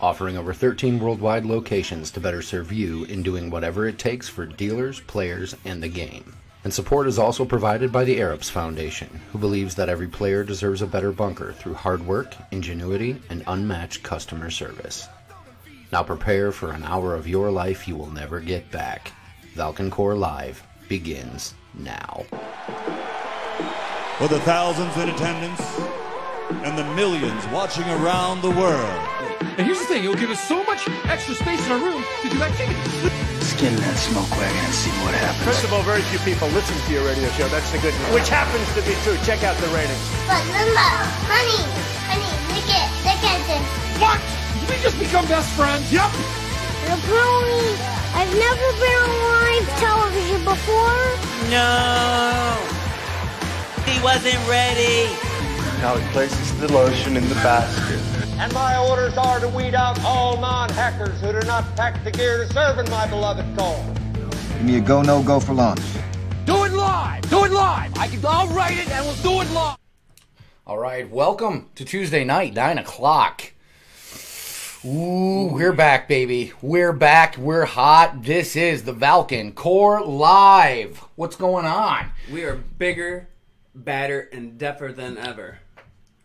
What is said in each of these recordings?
offering over 13 worldwide locations to better serve you in doing whatever it takes for dealers, players, and the game. And support is also provided by the Arabs Foundation, who believes that every player deserves a better bunker through hard work, ingenuity, and unmatched customer service. Now prepare for an hour of your life you will never get back. Valken Core Live begins now. For the thousands in attendance and the millions watching around the world. And here's the thing, it'll give us so much extra space in our room to do activities. Let's get in that smoke wagon and see what happens. First of all, very few people listen to your radio show. That's the good news. Which happens to be true. Check out the ratings. But Limbo, honey, look at this. What? Did we just become best friends? Yep. Brony, I've never been on live television before. No. He wasn't ready. Now he places the lotion in the basket. And my orders are to weed out all non-hackers who do not pack the gear to serve in my beloved cause. Give me a go, no go for launch. Do it live. Do it live. I'll write it and we'll do it live. All right, welcome to Tuesday night, 9 o'clock. Ooh, we're back, baby. We're back. We're hot. This is the Valken Core Live. What's going on? We are bigger, badder, and deafer than ever.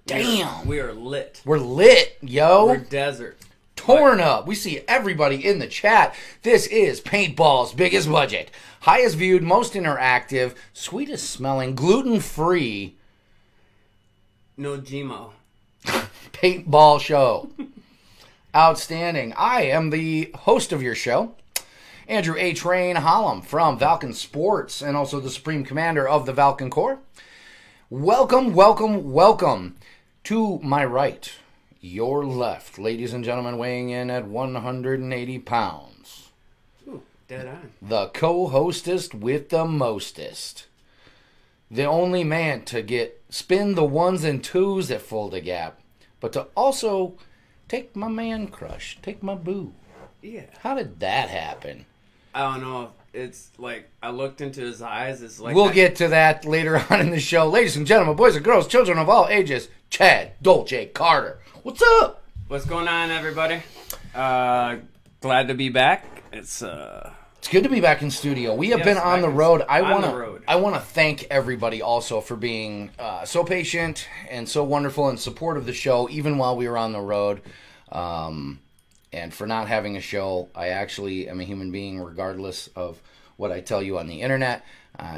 Damn. We are lit. We're lit, yo. We're desert. Torn up. We see everybody in the chat. This is Paintball's biggest budget, highest viewed, most interactive, sweetest smelling, gluten-free No GMO. paintball show. Outstanding. I am the host of your show, Andrew A. Train Hollum from Valken Sports and also the Supreme Commander of the Valken Corps. Welcome, welcome, welcome. To my right, your left, ladies and gentlemen, weighing in at 180 pounds. Ooh, dead on. The co-hostest with the mostest. The only man to spin the ones and twos at Fulda Gap, but to also take my man crush, take my boo. Yeah. How did that happen? I don't know. It's like, I looked into his eyes. It's like we'll get to that later on in the show. Ladies and gentlemen, boys and girls, children of all ages, Chad Dolce Carter. What's up? What's going on, everybody? Glad to be back. It's good to be back in studio. We have been on the road. I want to thank everybody also for being so patient and so wonderful in support of the show, even while we were on the road. And for not having a show. I actually am a human being, regardless of what I tell you on the internet.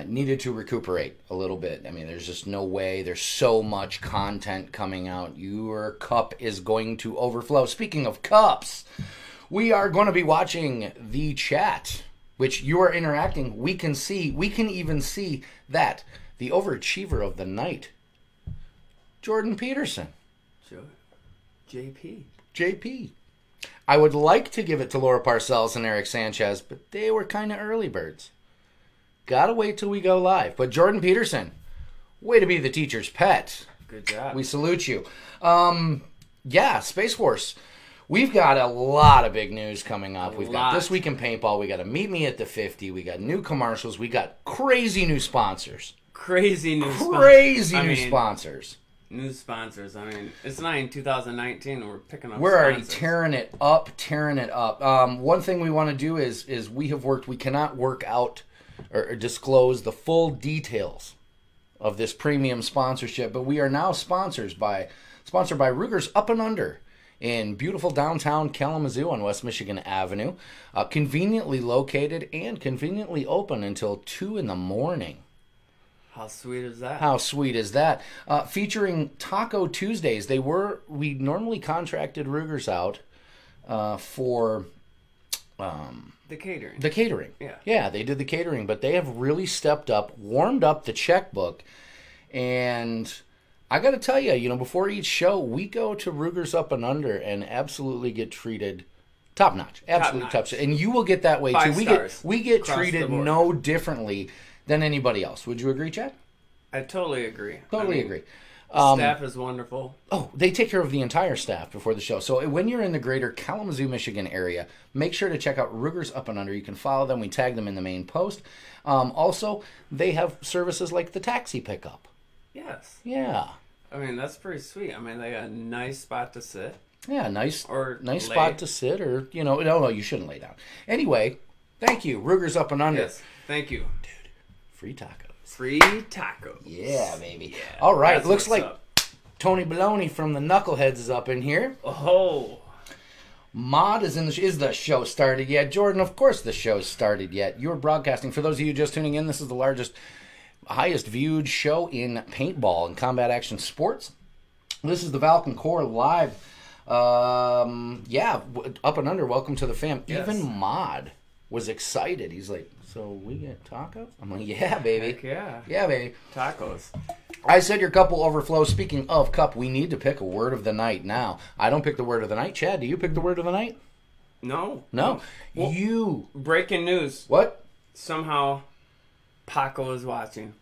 Needed to recuperate a little bit. I mean, there's just no way. There's so much content coming out. Your cup is going to overflow. Speaking of cups, we are going to be watching the chat, which you are interacting. We can even see that the overachiever of the night, Jordan Peterson. Sure. JP. I would like to give it to Laura Parcells and Eric Sanchez, but they were kind of early birds. Gotta wait till we go live. But Jordan Peterson, way to be the teacher's pet. Good job. We salute you. Yeah, Space Force. We've got a lot of big news coming up. We've got This Week in Paintball. We got a Meet Me at the 50. We got new commercials. We got crazy new sponsors. Sponsors. New sponsors. I mean, it's not in 2019 and we're picking up We're sponsors. already tearing it up. One thing we want to do is we cannot work out or disclose the full details of this premium sponsorship, but we are now sponsored by Ruger's Up and Under in beautiful downtown Kalamazoo on West Michigan Avenue. Conveniently located and conveniently open until 2 in the morning. How sweet is that? Featuring Taco Tuesdays. We normally contracted Ruger's out for the catering. Yeah, they did the catering, but they have really stepped up, warmed up the checkbook, and I got to tell you, before each show, we go to Ruger's Up and Under and absolutely get treated top notch, absolutely top notch, and you will get that way too. We get treated no differently than anybody else. Would you agree, Chad? I totally agree. Agree. Staff is wonderful. Oh, they take care of the entire staff before the show. So when you're in the greater Kalamazoo, Michigan area, make sure to check out Ruger's Up and Under. You can follow them. We tag them in the main post. Also, they have services like the taxi pickup. Yes. Yeah. I mean, that's pretty sweet. I mean, they got a nice spot to sit. Yeah, nice lay. spot to sit, or no, you shouldn't lay down. Anyway, thank you, Ruger's Up and Under. Yes, thank you, dude. Free tacos. Free tacos. Yeah, baby. Yeah, all right, looks like Tony Baloney from the Knuckleheads is up in here. Oh. Mod is is the show started yet? Jordan, of course the show's started yet. You're broadcasting. For those of you just tuning in, this is the highest viewed show in paintball and combat action sports. This is the Valken Core live. Yeah, Up and Under, welcome to the fam. Yes. Even Mod was excited. He's like, so we get tacos? I'm like, yeah, baby. Heck yeah. Yeah, baby. Tacos. I said your cup will overflow. Speaking of cup, we need to pick a word of the night now. I don't pick the word of the night. Chad, do you pick the word of the night? No. No. Well, you. Breaking news. What? Somehow, Paco is watching.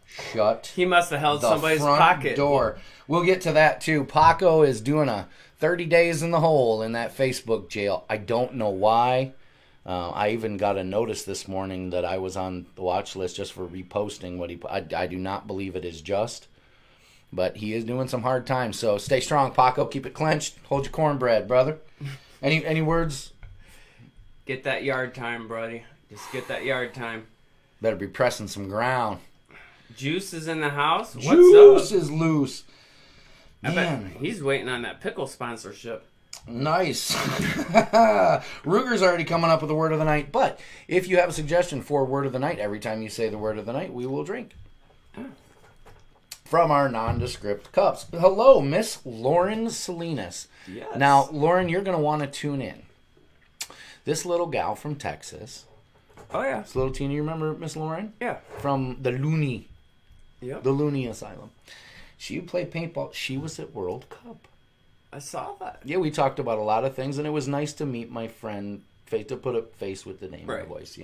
Shut. He must have held somebody's front pocket. Door. We'll get to that too. Paco is doing a 30 days in the hole in that Facebook jail. I don't know why. I even got a notice this morning that I was on the watch list just for reposting what he. I do not believe it is just, but he is doing some hard times. So stay strong, Paco. Keep it clenched. Hold your cornbread, brother. Any words? Get that yard time, buddy. Just get that yard time. Better be pressing some ground. Juice is in the house. What's Juice up? Is loose. I bet he's waiting on that pickle sponsorship. Nice. Ruger's already coming up with the word of the night, but if you have a suggestion for word of the night, every time you say the word of the night, we will drink from our nondescript cups. Hello, Miss Lauren Salinas. Yes. Now, Lauren, you're going to want to tune in. This little gal from Texas. Oh, yeah. This little teeny, you remember Miss Lauren? Yeah. From the Looney. Yep. The Looney Asylum. She played paintball. She was at World Cup. I saw that. Yeah, we talked about a lot of things, and it was nice to meet my friend, to put a face with the name and the voice,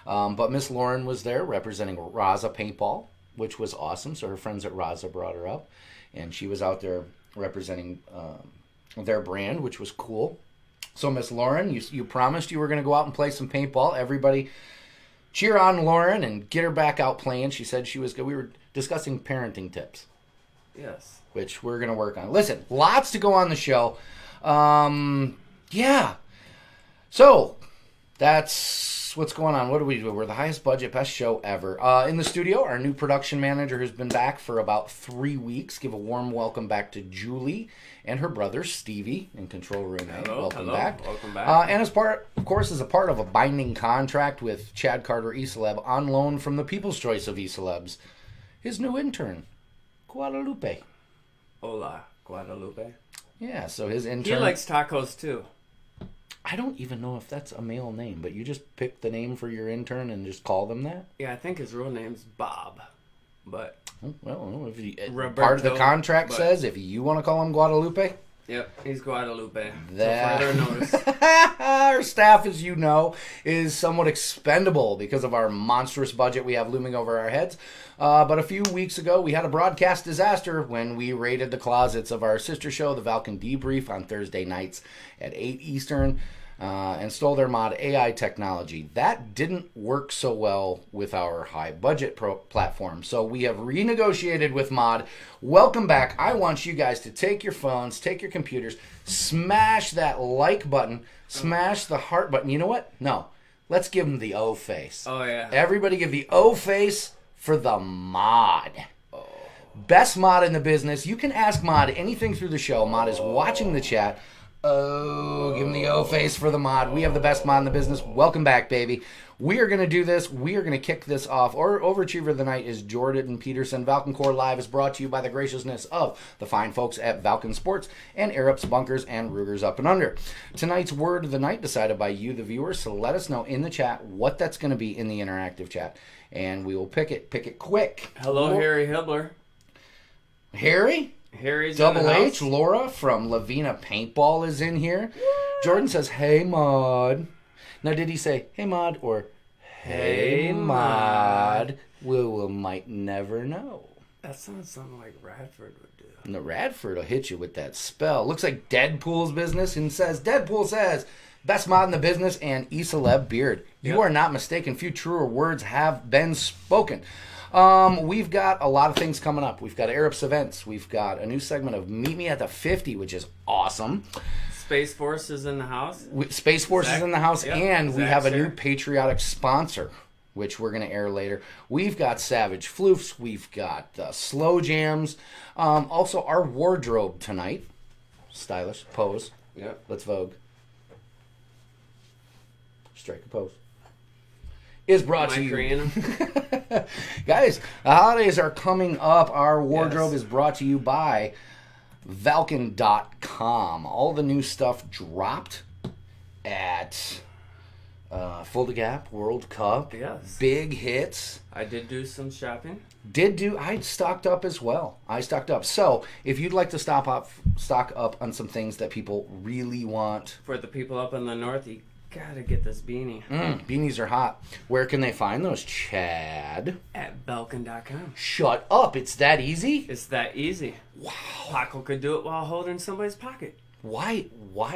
But Miss Lauren was there representing Raza Paintball, which was awesome. So her friends at Raza brought her up, and she was out there representing their brand, which was cool. So Miss Lauren, you promised you were going to go out and play some paintball. Everybody cheer on Lauren and get her back out playing. She said she was good. We were discussing parenting tips. Yes. Which we're going to work on. Listen, lots to go on the show. Yeah. So, that's what's going on. What do we do? We're the highest budget, best show ever. In the studio, our new production manager has been back for about 3 weeks. Give a warm welcome back to Julie and her brother, Stevie, in Control Room A. Welcome back. Welcome back. And as part, of course, as a part of a binding contract with Chad Carter eCeleb on loan from the People's Choice of eCelebs, his new intern, Guadalupe. Hola, Guadalupe. Yeah, so his intern... He likes tacos, too. I don't even know if that's a male name, but you just pick the name for your intern and just call them that? Yeah, I think his real name's Bob. But... Well, if you, Roberto, part of the contract says if you want to call him Guadalupe... Yep, he's Guadalupe. That... So further notice. Our staff, as you know, is somewhat expendable because of our monstrous budget we have looming over our heads. But a few weeks ago, we had a broadcast disaster when we raided the closets of our sister show, the Valken Debrief, on Thursday nights at 8 Eastern, and stole their mod AI technology. That didn't work so well with our high-budget platform, so we have renegotiated with mod. Welcome back. I want you guys to take your phones, take your computers, smash that like button, smash the heart button. You know what? No. Let's give them the O face. Oh, yeah. Everybody give the O face for the mod. Oh. Best mod in the business. You can ask mod anything through the show. Mod is watching the chat. Oh, give him the O face for the mod. We have the best mod in the business. Welcome back, baby. We are going to do this. We are going to kick this off. Our overachiever of the night is Jordan Peterson. Valken Core Live is brought to you by the graciousness of the fine folks at Valken Sports and Air Ups, Bunkers, and Ruger's Up and Under. Tonight's word of the night decided by you, the viewers. So let us know in the chat what that's going to be in the interactive chat, and we will pick it. Pick it quick. Hello, Harry Hibbler. Harry? Harry's Double H, Laura from Lavina Paintball is in here. What? Jordan says, hey, Mod. Now, did he say, hey, Mod, or hey, Mod? We might never know. That sounds something like Radford would do. And the Radford will hit you with that spell. Looks like Deadpool's business and says, Deadpool says, best mod in the business and eCeleb beard. You are not mistaken. Few truer words have been spoken. We've got a lot of things coming up. We've got Arabs events. We've got a new segment of Meet Me at the 50, which is awesome. Space Force is in the house. Space Force is in the house, yep, and we have a new here. patriotic sponsor, which we're going to air later. We've got Savage Floofs. We've got Slow Jams. Also, our wardrobe tonight. Stylish. Pose. Yep. Let's Vogue. Strike a pose. Is brought to you. Guys, the holidays are coming up. Our wardrobe is brought to you by Valken.com. All the new stuff dropped at Full to Gap, World Cup. Yes. Big hits. I did do some shopping. I stocked up as well. I stocked up. So, if you'd like to stock up on some things that people really want. For the people up in the north, you gotta get this beanie. Beanies are hot. Where can they find those, Chad? At Valken.com. Shut up. It's that easy? It's that easy. Wow. Paco could do it while holding somebody's pocket. Why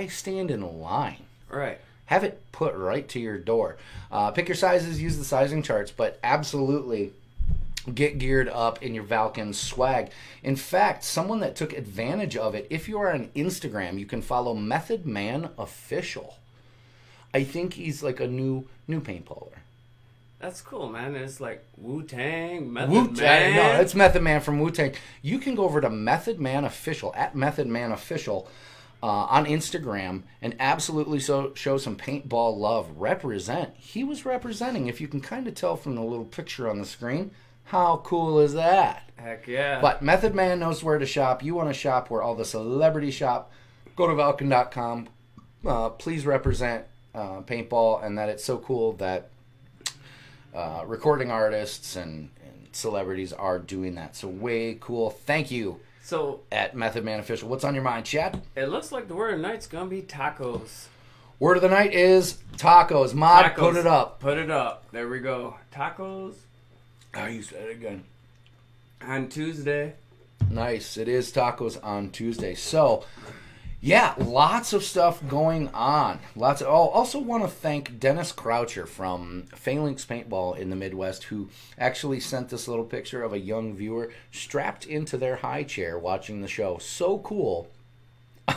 stand in a line? Right. Have it put right to your door. Pick your sizes, use the sizing charts, but absolutely get geared up in your Valken swag. In fact, someone that took advantage of it, if you are on Instagram, you can follow Method Man Official. I think he's like a new paintballer. That's cool, man. It's like Wu-Tang, Man. No, it's Method Man from Wu-Tang. You can go over to Method Man Official, at Method Man Official, on Instagram, and absolutely show some paintball love. Represent. He was representing, if you can kind of tell from the little picture on the screen. How cool is that? Heck yeah. But Method Man knows where to shop. You want to shop where all the celebrities shop. Go to Valken.com. Please represent paintball, and that it's so cool that recording artists and celebrities are doing that. So way cool. Thank you. So at Method Man Official. What's on your mind, Chad? It looks like the word of the night's gonna be tacos. Word of the night is tacos. Mod, Tacos. put it up. Put it up. There we go. Tacos. Oh, you said it again. On Tuesday. Nice. It is tacos on Tuesday. So, yeah, lots of stuff going on. Also want to thank Dennis Croucher from Phalanx Paintball in the Midwest, who actually sent this little picture of a young viewer strapped into their high chair watching the show. So cool.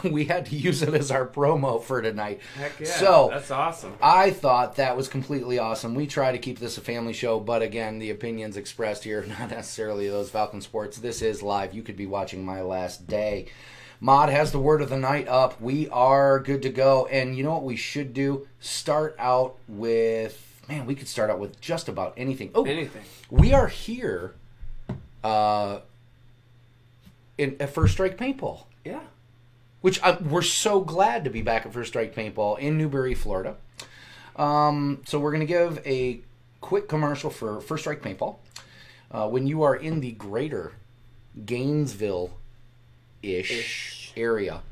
We had to use it as our promo for tonight. Heck yeah, so that's awesome. I thought that was completely awesome. We try to keep this a family show, but again, the opinions expressed here, not necessarily those Valken Sports. This is live. You could be watching my last day. Mod has the word of the night up. We are good to go. And you know what we should do? Start out with... Man, we could start out with just about anything. Oh, anything. We are here at First Strike Paintball. Yeah. Which we're so glad to be back at First Strike Paintball in Newberry, Florida. So we're going to give a quick commercial for First Strike Paintball. When you are in the greater Gainesville-ish area,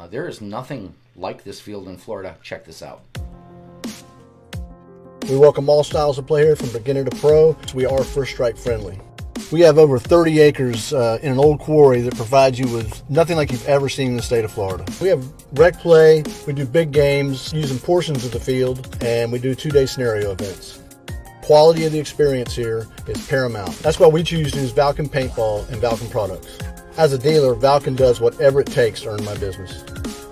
there is nothing like this field in Florida. Check this out. We welcome all styles of play here from beginner to pro. We are First Strike friendly. We have over 30 acres in an old quarry that provides you with nothing like you've ever seen in the state of Florida. We have rec play, we do big games using portions of the field, and we do 2-day scenario events. Quality of the experience here is paramount. That's why we choose to use Valken Paintball and Valken products. As a dealer, Valken does whatever it takes to earn my business.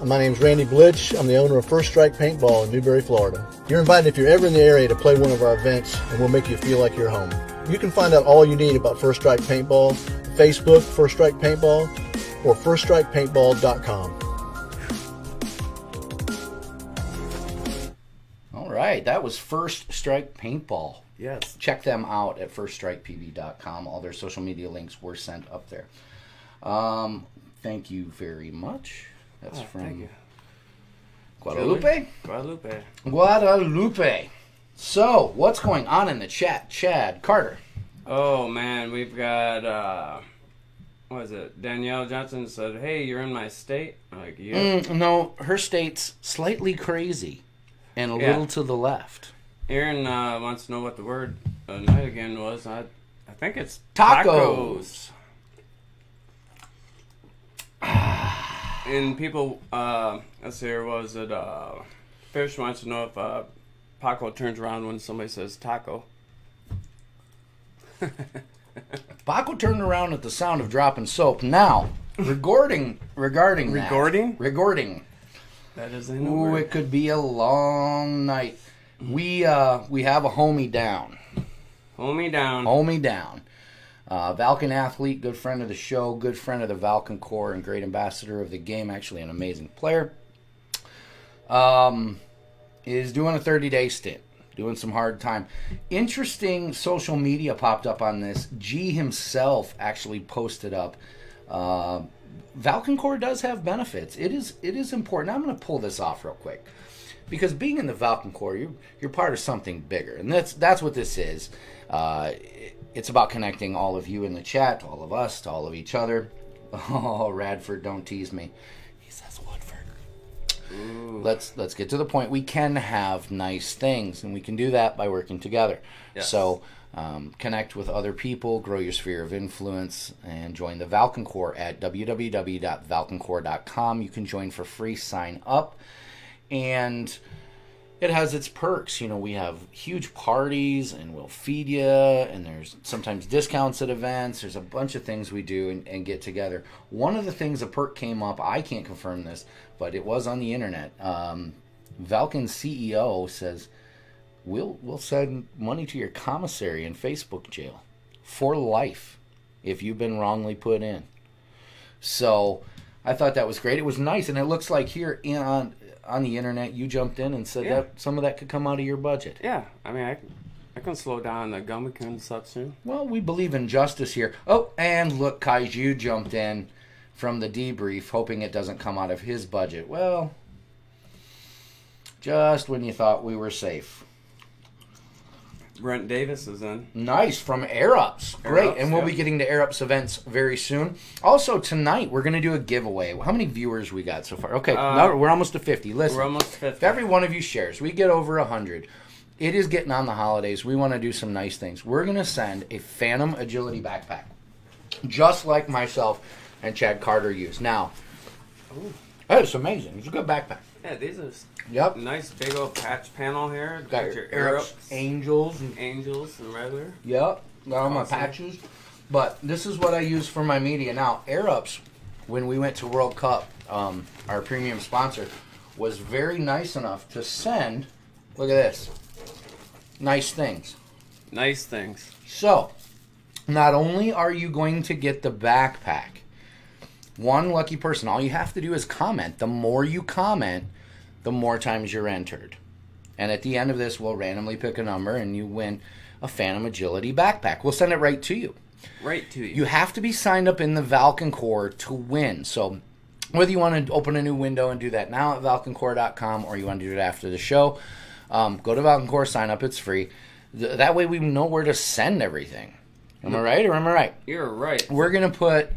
My name's Randy Blitch. I'm the owner of First Strike Paintball in Newberry, Florida. You're invited if you're ever in the area to play one of our events, and we'll make you feel like you're home. You can find out all you need about First Strike Paintball, Facebook, First Strike Paintball, or firststrikepaintball.com. All right, that was First Strike Paintball. Yes. Check them out at firststrikepb.com. All their social media links were sent up there. Thank you very much. That's from Guadalupe? Guadalupe. So, what's going on in the chat? Chad, Carter. Oh, man, we've got, what is it? Danielle Johnson said, hey, you're in my state? I'm like, yeah. No, her state's slightly crazy and a little to the left. Aaron wants to know what the word of the night again was. I think it's tacos. And people, let's see here, what was it? Fish wants to know if Paco turns around when somebody says taco. Baco turned around at the sound of dropping soap. Now, regarding That is in ooh, it could be a long night. We have a homie down. Homie down. Homie down. Valken athlete, good friend of the show, good friend of the Valken Corps, and great ambassador of the game. Actually, an amazing player. Is doing a 30-day stint. Doing some hard time. Interesting social media popped up on this. G himself actually posted up. Valken Corps does have benefits. It is important. I'm going to pull this off real quick. Because being in the Valken Corps, you're part of something bigger. And that's what this is. It's about connecting all of you in the chat, to all of us, to all of each other. Oh, Radford, don't tease me. He says Woodford. Ooh. Let's get to the point. We can have nice things, and we can do that by working together. Yes. So connect with other people, grow your sphere of influence, and join the Valken Corps at www.valkencorps.com. You can join for free. Sign up. And it has its perks. You know, we have huge parties, and we'll feed you, and there's sometimes discounts at events. There's a bunch of things we do and get together. One of the things, a perk came up, I can't confirm this, but it was on the internet. Valken's CEO says, we'll send money to your commissary in Facebook jail for life if you've been wrongly put in. So I thought that was great. It was nice, and it looks like here on the internet, you jumped in and said that some of that could come out of your budget. Yeah, I mean, I can slow down the gummy consumption. Well, we believe in justice here. Oh, and look, Kaiju jumped in from the debrief, hoping it doesn't come out of his budget. Well, just when you thought we were safe. Brent Davis is in. Nice, from Air Ups. Great, Air Ups, and we'll be getting to Air Ups events very soon. Also, tonight, we're going to do a giveaway. How many viewers we got so far? Okay, now we're almost to 50. Listen, we're almost to 50. If every one of you shares, we get over 100. It is getting on the holidays. We want to do some nice things. We're going to send a Phantom Agility backpack, just like myself and Chad Carter used. Now, it's amazing. It's a good backpack. Yeah, these are nice big old patch panel here. Got your Air Ups, Angels and regular. Yep, got all my patches. But this is what I use for my media. Now, Air Ups, when we went to World Cup, our premium sponsor, was very nice enough to send, look at this, nice things. Nice things. So, not only are you going to get the backpack, one lucky person, all you have to do is comment. The more you comment, the more times you're entered. And at the end of this, we'll randomly pick a number, and you win a Phantom Agility backpack. We'll send it right to you. Right to you. You have to be signed up in the Valken Corps to win. So whether you want to open a new window and do that now at valkencorps.com, or you want to do it after the show, go to Valken Corps, sign up. It's free. That way we know where to send everything. Am I right or am I right? You're right. We're going to put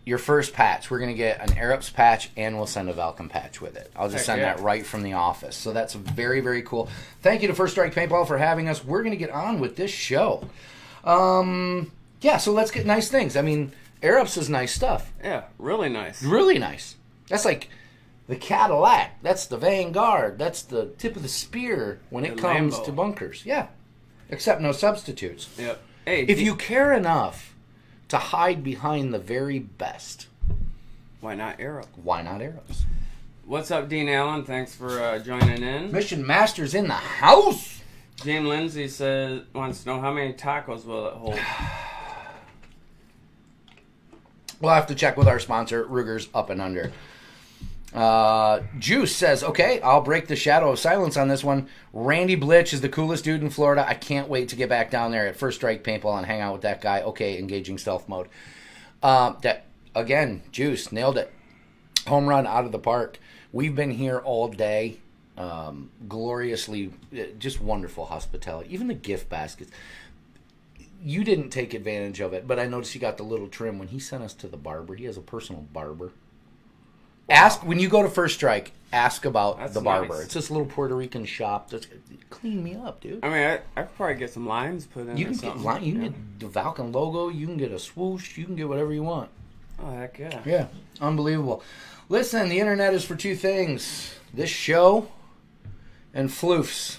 your first patch. We're going to get an Air Ups patch, and we'll send a Valken patch with it. I'll just send that right from the office. So that's very, very cool. Thank you to First Strike Paintball for having us. We're going to get on with this show. Yeah, so let's get nice things. I mean, Air Ups is nice stuff. Yeah, really nice. Really nice. That's like the Cadillac. That's the Vanguard. That's the tip of the spear when it comes to bunkers. Yeah. Except no substitutes. Yep. Hey, if you care enough to hide behind the very best, why not Air Ups? Why not Air Ups? What's up, Dean Allen? Thanks for joining in. Mission Master's in the house. James Lindsay wants to know how many tacos will it hold. We'll have to check with our sponsor, Ruger's Up and Under. Juice says, okay, I'll break the shadow of silence on this one. Randy Blitch is the coolest dude in Florida. I can't wait to get back down there at First Strike Paintball and hang out with that guy. Okay, engaging stealth mode. Again, Juice, nailed it. Home run out of the park. We've been here all day. Gloriously, just wonderful hospitality. Even the gift baskets. You didn't take advantage of it, but I noticed you got the little trim. When he sent us to the barber, he has a personal barber. Ask when you go to First Strike. Ask about the barber. Nice. It's this little Puerto Rican shop. That's clean me up, dude. I mean, I could probably get some lines put in. You can get the Valken logo. You can get a swoosh. You can get whatever you want. Oh heck yeah! Yeah, unbelievable. Listen, the internet is for two things: this show and floofs.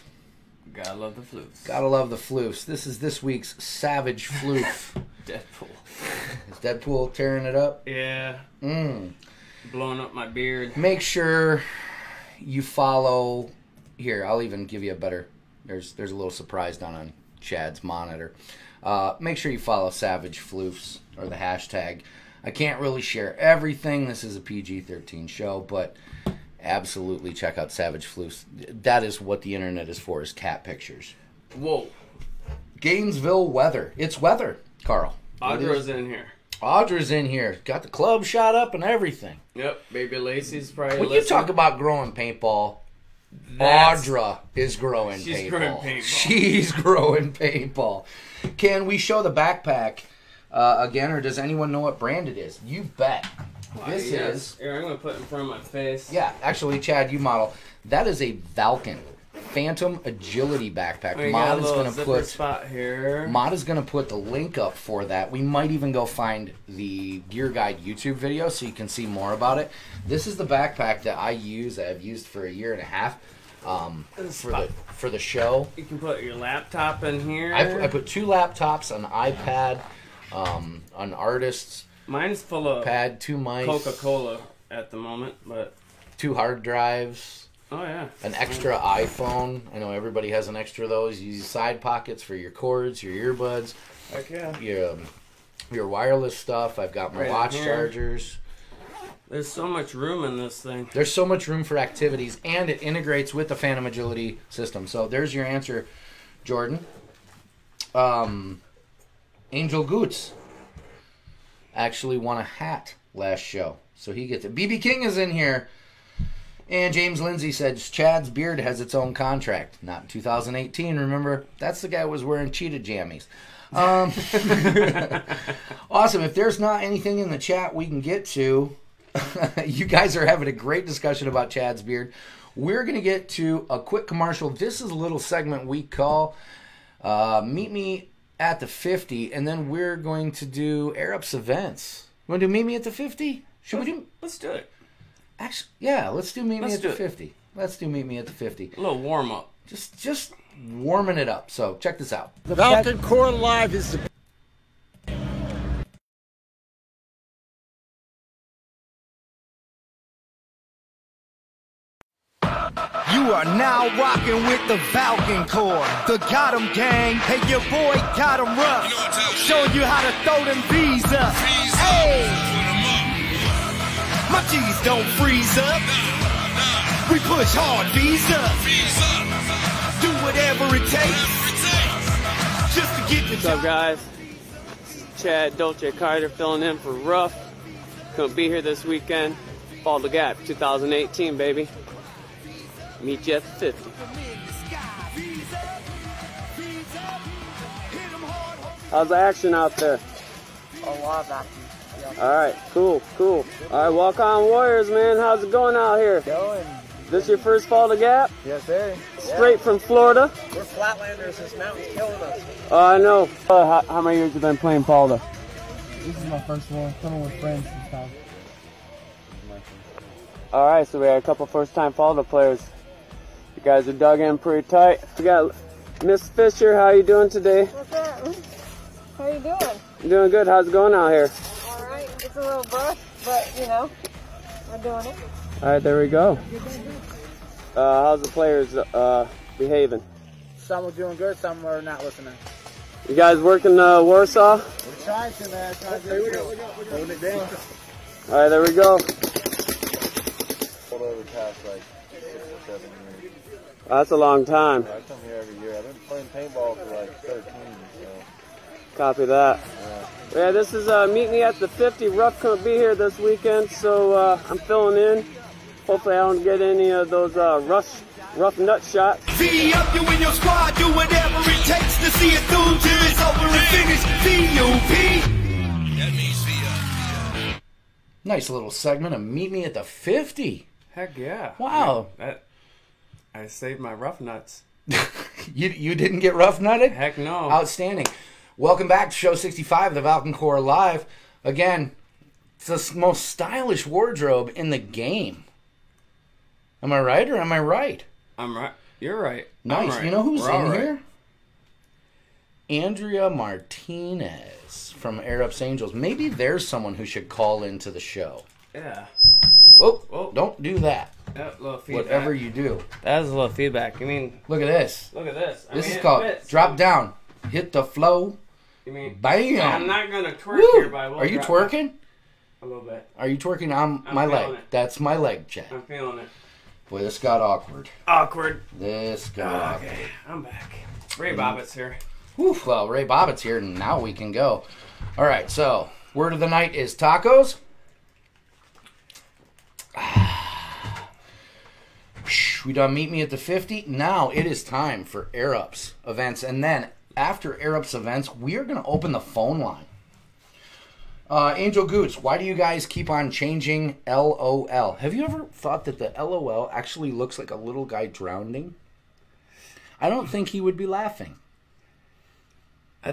Gotta love the floofs. Gotta love the floofs. This is this week's Savage Floof. Deadpool. Is Deadpool tearing it up? Yeah. Blowing up my beard. Make sure you follow. Here, I'll even give you a better. There's a little surprise down on Chad's monitor. Make sure you follow Savage Floofs or the hashtag. I can't really share everything. This is a PG-13 show, but absolutely check out Savage Floofs. That is what the internet is for, is cat pictures. Whoa. Gainesville weather. It's weather, Carl. Audra's in here. Audra's in here. Got the club shot up and everything. Yep. Baby Lacey's probably When you talk about growing paintball, Audra is growing paintball. She's growing paintball. Can we show the backpack again, or does anyone know what brand it is? You bet. This is... Here, I'm going to put it in front of my face. Yeah, actually, Chad, you model. That is a Valken Phantom Agility backpack. Mod is going to put spot here. Mod is going to put the link up for that. We might even go find the Gear Guide YouTube video so you can see more about it. This is the backpack that I use. that I've used for a year and a half for the show. You can put your laptop in here. I put 2 laptops, an iPad, an artist's mine's full of pad, 2 mice, Coca-Cola at the moment, but 2 hard drives. Oh yeah. An extra iPhone. I know everybody has an extra of those. You use side pockets for your cords, your earbuds. Heck yeah. Your wireless stuff. I've got my watch chargers. There's so much room in this thing. There's so much room for activities, and it integrates with the Phantom Agility system. So there's your answer, Jordan. Angel Goots actually won a hat last show, so he gets it. BB King is in here. And James Lindsay said, Chad's beard has its own contract. Not in 2018, remember? That's the guy who was wearing cheetah jammies. Awesome. If there's not anything in the chat we can get to, you guys are having a great discussion about Chad's beard. We're going to get to a quick commercial. This is a little segment we call Meet Me at the 50, and then we're going to do Air Ups events. You want to do Meet Me at the 50? Let's do it. Actually, yeah, let's do Meet Me at the 50. Let's do Meet Me at the 50. A little warm up. Just warming it up. So check this out. The Valken Core Live is the... You are now rocking with the Valken Core, the Got 'em gang. Hey, your boy got 'em rough, showing you how to throw them V's up. Hey! My G's don't freeze up. We push hard, V's up. Do whatever it takes just to get the What's up, guys? Chad Dolce Carter filling in for Ruff. Couldn't be here this weekend. Fall the Gap 2018, baby. Meet you at the 50. How's the action out there? A lot of action. All right, cool. All right, walk on Warriors, man. How's it going out here? Going. This your first Fall to Gap? Yes, sir. Straight from Florida? We're flatlanders. This mountain's killing us. Oh, I know. How many years have you been playing Falda? This is my first one. Coming with friends this time. All right, so we had a couple first-time Falda players. You guys are dug in pretty tight. We got Miss Fisher. How you doing today? What's up? How you doing? I'm doing good. How's it going out here? All right. It's a little brush, but you know, we're doing it. All right, there we go. How's the players behaving? Some are doing good, some are not listening. You guys working Warsaw? We're trying to, man. Holding it down. All right, there we go. Over the past like 6 or 7 years. That's a long time. I come here every year. I've been playing paintball for like 13, so. Copy that. Yeah, this is Meet Me at the 50. Ruff couldn't be here this weekend, so I'm filling in. Hopefully I don't get any of those rough nut shots. V up, you and your squad, do whatever it takes to see it through till it's over and finished. VUP. That means V up. Nice little segment of Meet Me at the 50. Heck yeah. Wow. I saved my rough nuts. You didn't get rough nutted? Heck no. Outstanding. Welcome back to Show 65 of the Valken Core Live. Again, it's the most stylish wardrobe in the game. Am I right or am I right? I'm right. You're right. Nice. Right. You know who's We're in right. here? Andrea Martinez from Air Ups Angels. Maybe there's someone who should call into the show. Yeah. Whoa, don't do that. Little feedback. Whatever you do. That was a little feedback. You mean... Look at this. Look at this. This is called drop down. Hit the flow. You mean... Bam. I'm not going to twerk here, but I will. Are you twerking? A little bit. Are you twerking on my leg? It. That's my leg, Chad. I'm feeling it. Boy, this got awkward. This got awkward. Okay, I'm back. Ray Bobbitt's here. Whew, well, Ray Bobbitt's here, and now we can go. All right, so word of the night is tacos. We done meet me at the 50. Now it is time for Air Ups events, and then after Air Ups events, we are going to open the phone line. Angel Goots, why do you guys keep on changing LOL? Have you ever thought that the LOL actually looks like a little guy drowning? I don't think he would be laughing.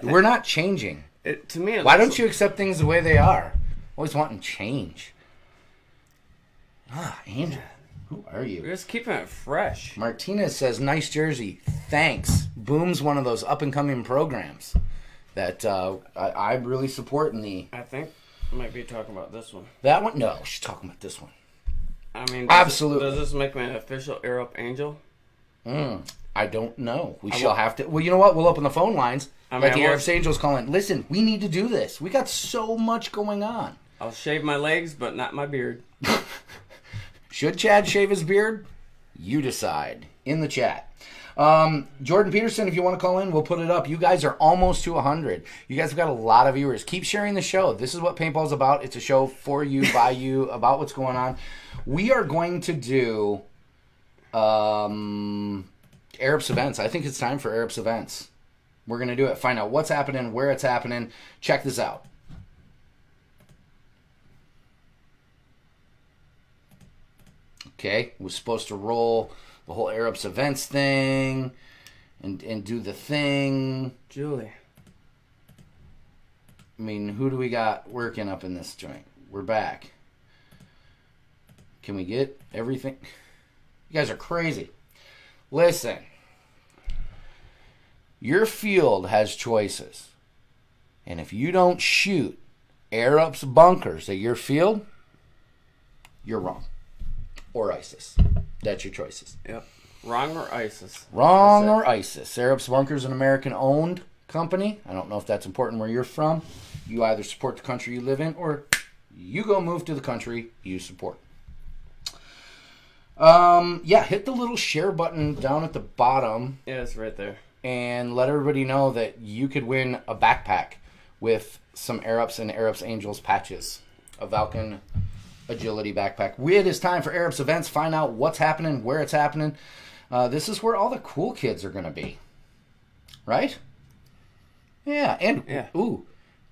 We're not changing. To me, why don't you accept things the way they are? Always wanting change. Angel, who are you? We're just keeping it fresh. Martinez says, nice jersey. Thanks. Boom's one of those up-and-coming programs that I'm really supporting the... I think I might be talking about this one. That one? No, she's talking about this one. I mean, absolutely. Does this make me an official Air Up Angel? I don't know. We shall have to... Well, you know what? We'll open the phone lines. Let the Air Ups Angels call in. Listen, we need to do this. We got so much going on. I'll shave my legs, but not my beard. Should Chad shave his beard? You decide. In the chat. Jordan Peterson, if you want to call in, we'll put it up. You guys are almost to 100. You guys have got a lot of viewers. Keep sharing the show. This is what Paintball is about. It's a show for you, by you, about what's going on. We are going to do Air Ups events. I think it's time for Air Ups events. We're going to do it. Find out what's happening, where it's happening. Check this out. Okay, was supposed to roll the whole Air Ups events thing and do the thing. Julie. I mean, who do we got working up in this joint? We're back. Can we get everything? You guys are crazy. Listen. Your field has choices. And if you don't shoot Air Ups bunkers at your field, you're wrong. Or ISIS. That's your choices. Yep. Wrong or ISIS. Wrong or ISIS. Air Ups Bunkers, an American-owned company. I don't know if that's important where you're from. You either support the country you live in, or you go move to the country you support. Yeah, hit the little share button down at the bottom. Yeah, it's right there. And let everybody know that you could win a backpack with some Air Ups and Air Ups Angels patches. A Valken agility backpack. It is time for Air Ups events. Find out what's happening, where it's happening. This is where all the cool kids are going to be. Right? Yeah. And, ooh,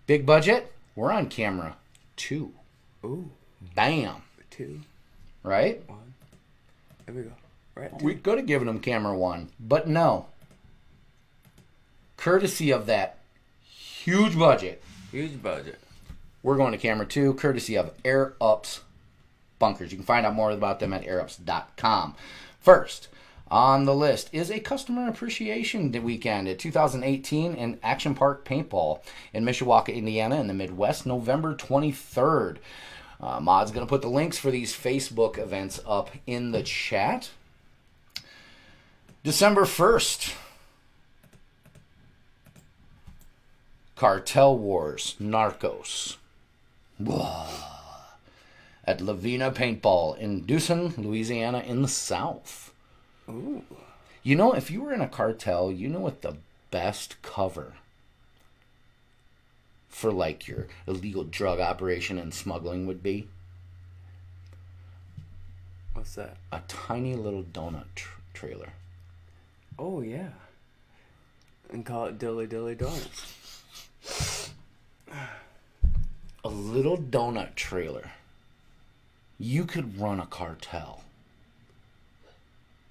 big budget. We're on camera 2. Ooh. Bam. 2. Right? 1. There we go. Right. We could have given them camera 1, but no. Courtesy of that huge budget. Huge budget. We're going to camera 2, courtesy of Air Ups Bunkers. You can find out more about them at airups.com. First on the list is a customer appreciation weekend at 2018 in Action Park Paintball in Mishawaka, Indiana in the Midwest, November 23rd. Mod's going to put the links for these Facebook events up in the chat. December 1st. Cartel Wars, Narcos. At Lavina Paintball in Dewson, Louisiana in the South. Ooh. You know, if you were in a cartel, you know what the best cover for like your illegal drug operation and smuggling would be? What's that? A tiny little donut trailer. Oh, yeah. And call it Dilly Dilly Donuts. A little donut trailer. You could run a cartel.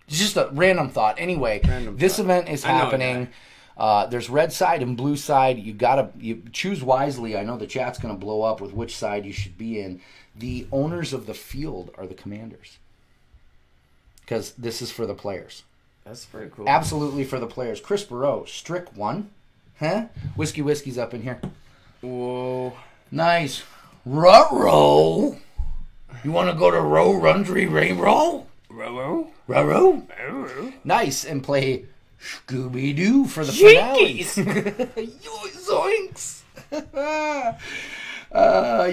Just a random thought. Anyway, this event is happening. There's red side and blue side. You choose wisely. I know the chat's going to blow up with which side you should be in. The owners of the field are the commanders. Because this is for the players. That's pretty cool. Absolutely for the players. Chris Barreau, Strick 1. Huh? Whiskey's up in here. Whoa. Nice. Ruh-roh. You want to go to Rundry Rainbow? Ruh-roh. Nice. And play Scooby-Doo for the finale. Zoinks.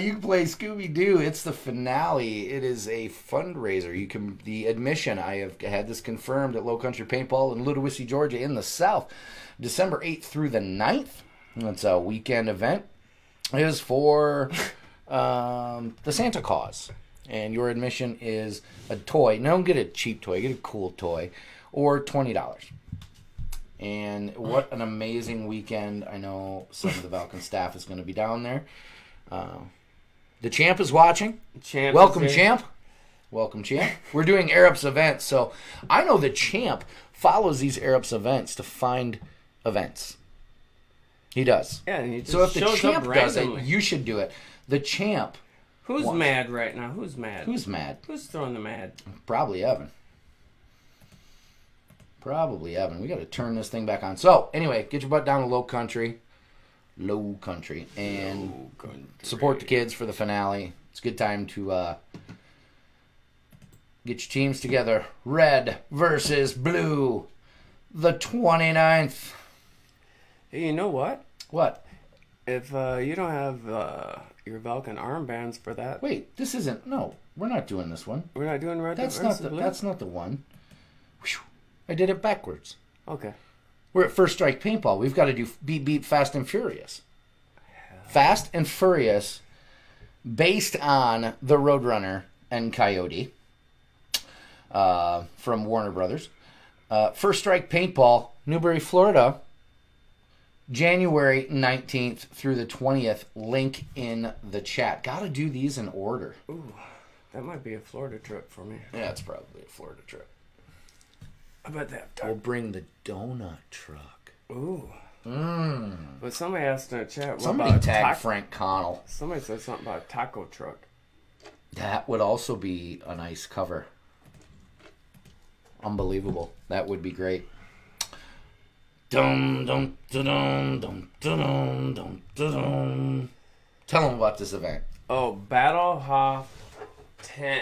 You can play Scooby-Doo. It's the finale. It is a fundraiser. The admission, I have had this confirmed at Low Country Paintball in Ludowici, Georgia in the South, December 8th through the 9th. It's a weekend event. It is for the Santa Claus. And your admission is a toy. No, don't get a cheap toy. Get a cool toy. Or $20. And what an amazing weekend. I know some of the Valken staff is going to be down there. The champ is watching. Welcome, champ. Welcome, champ. We're doing Arab's events, so I know the champ follows these Arab's events to find events. He does. Yeah, and he just so if the shows champ up does randomly. it, you should do it. The champ. Who's mad right now? Who's mad? Who's mad? Who's throwing the mad? Probably Evan. Probably Evan. We got to turn this thing back on. So anyway, get your butt down to Low Country. Low Country. And support the kids for the finale. It's a good time to get your teams together. Red versus blue. The 29th. Hey, you know what? What? If you don't have your Valken armbands for that... Wait, this isn't... No, we're not doing this one. We're not doing red That's versus not the, blue? That's not the one. Whew. I did it backwards. Okay. We're at First Strike Paintball. We've got to do Beat Beat Fast and Furious. Fast and Furious, based on the Roadrunner and Coyote from Warner Brothers. First Strike Paintball, Newberry, Florida, January 19th through the 20th. Link in the chat. Got to do these in order. Ooh, that might be a Florida trip for me. Yeah, it's probably a Florida trip. I bet they have We'll bring the donut truck. Ooh. But somebody asked in the chat, what Somebody about tagged Frank Connell. Somebody said something about a taco truck. That would also be a nice cover. Unbelievable. That would be great. Dum dum dum dum dum dum dum. Tell them about this event. Oh, Battle Hoth 10.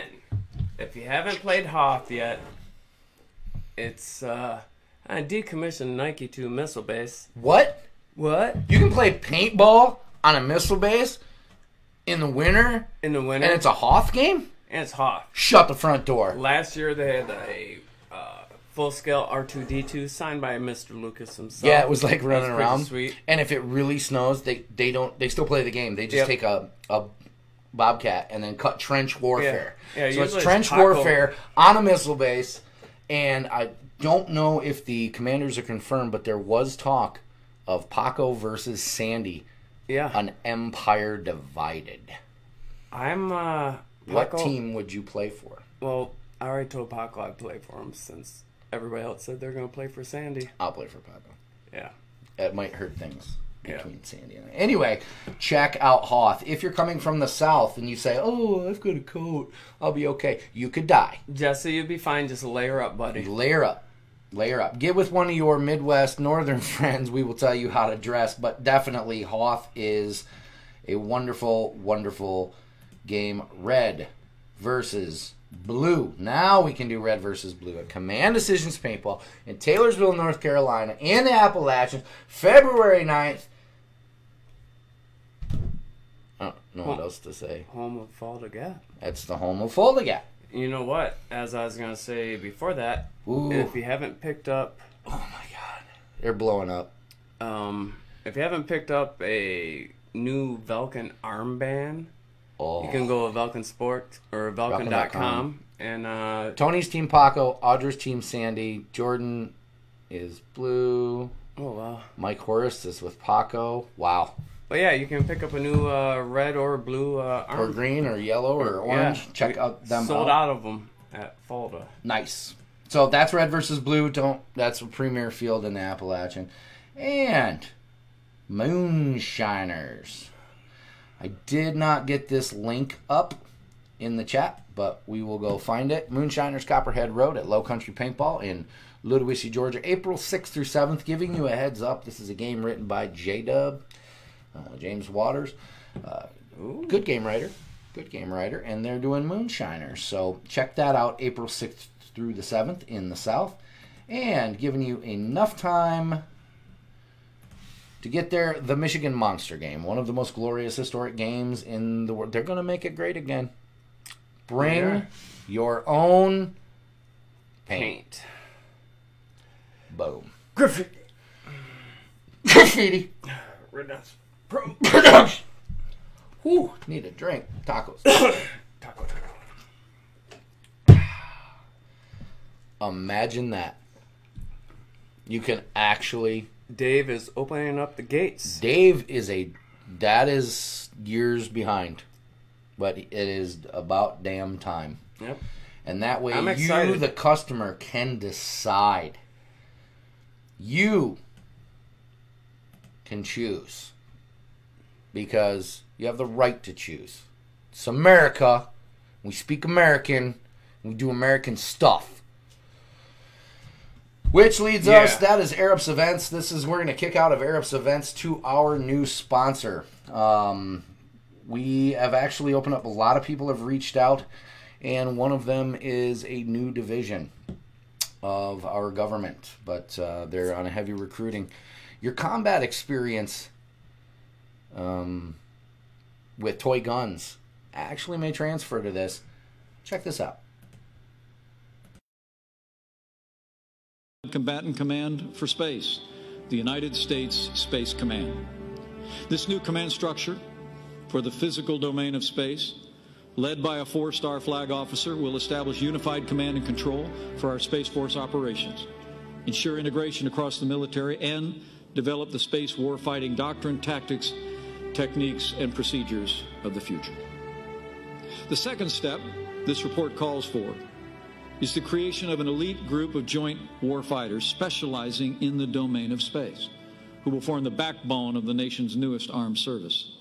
If you haven't played Hoth yet, it's I decommissioned Nike 2 missile base. What? What? You can play paintball on a missile base in the winter? In the winter. And it's a Hoth game? And it's Hoth. Shut the front door. Last year they had a full-scale R2-D2 signed by Mr. Lucas himself. Yeah, it was like running pretty around. Sweet. And if it really snows, they still play the game. They just take a Bobcat and then cut trench warfare. Yeah, so it's trench warfare on a missile base. And I don't know if the commanders are confirmed, but there was talk of Paco versus Sandy. Yeah. An empire divided. What team would you play for? Well, I already told Paco I'd play for him since everybody else said they're going to play for Sandy. I'll play for Paco. Yeah. It might hurt things between Sandy and I. Anyway, check out Hoth. If you're coming from the south and you say, oh, I've got a coat, I'll be okay. You could die. Jesse, you'll be fine. Just layer up, buddy. Layer up. Layer up. Get with one of your Midwest Northern friends. We will tell you how to dress. But definitely, Hoth is a wonderful, wonderful game. Red versus blue. Now we can do red versus blue at Command Decisions Paintball in Taylorsville, North Carolina, in the Appalachians, February 9th. I don't know what else to say. Home of Falda Gap. That's the home of Falda Gap. You know what? As I was going to say before that, if you haven't picked up... Oh, my God. They're blowing up. If you haven't picked up a new Valken armband, you can go to Valken Sport or Valken.com. And Tony's team Paco, Audra's team Sandy, Jordan is blue. Oh, wow. Mike Horace is with Paco. Wow. But yeah, you can pick up a new red or blue arm. Or green or yellow or orange. Yeah. Check out them. Sold out of them at Falda. Nice. So that's red versus blue. That's a premier field in the Appalachian. And Moonshiners. I did not get this link up in the chat, but we will go find it. Moonshiners Copperhead Road at Low Country Paintball in Ludowici, Georgia, April 6th through 7th. Giving you a heads up, this is a game written by J-Dub, James Waters. Good game writer. Good game writer. And they're doing Moonshiners. So check that out, April 6th through the 7th in the South. And giving you enough time to get there, the Michigan Monster game. One of the most glorious historic games in the world. They're going to make it great again. Bring your own paint. Boom. Graffiti. Graffiti. Redance. Production. Whew, need a drink. Tacos. Taco. Imagine that. You can actually... Dave is opening up the gates. Dave is that is years behind. But it is about damn time. Yep. And that way I'm you, excited. the customer, can decide. You can choose. Because you have the right to choose. It's America. We speak American. We do American stuff. Which leads us, that is Air Ups Events. We're going to kick out of Air Ups Events to our new sponsor. We have actually opened up, a lot of people have reached out, and one of them is a new division of our government, but they're on a heavy recruiting. Your combat experience with toy guns actually may transfer to this. Check this out. Combatant Command for Space, the United States Space Command. This new command structure for the physical domain of space, led by a 4-star flag officer, will establish unified command and control for our Space Force operations, ensure integration across the military, and develop the space warfighting doctrine, tactics, techniques, and procedures of the future. The second step this report calls for is the creation of an elite group of joint warfighters specializing in the domain of space, who will form the backbone of the nation's newest armed service,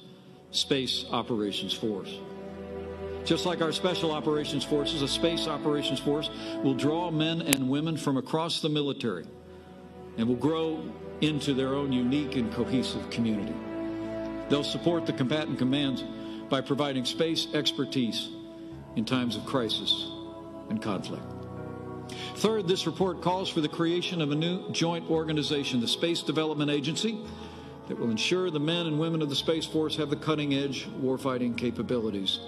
Space Operations Force. Just like our Special Operations Forces, a Space Operations Force will draw men and women from across the military and will grow into their own unique and cohesive community. They'll support the combatant commands by providing space expertise in times of crisis and conflict. Third, this report calls for the creation of a new joint organization, the Space Development Agency, that will ensure the men and women of the Space Force have the cutting-edge warfighting capabilities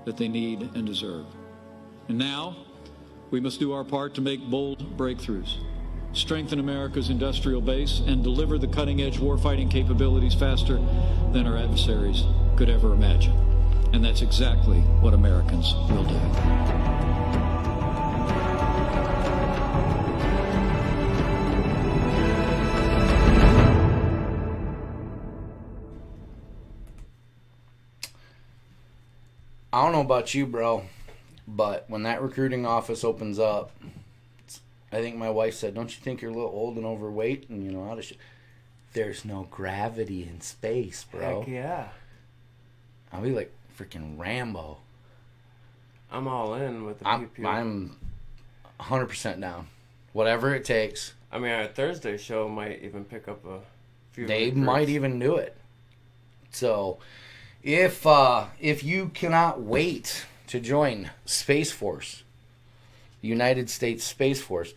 that they need and deserve. And now, we must do our part to make bold breakthroughs, strengthen America's industrial base, and deliver the cutting-edge warfighting capabilities faster than our adversaries could ever imagine. And that's exactly what Americans will do. I don't know about you, bro, but when that recruiting office opens up, I think my wife said, "Don't you think you're a little old and overweight?" And, you know, how to there's no gravity in space, bro. Heck yeah. I'll be like freaking Rambo. I'm all in with the pew-pew. I'm 100% down. Whatever it takes. I mean, our Thursday show might even pick up a few. They might even do it. So, if you cannot wait to join Space Force, United States Space Force,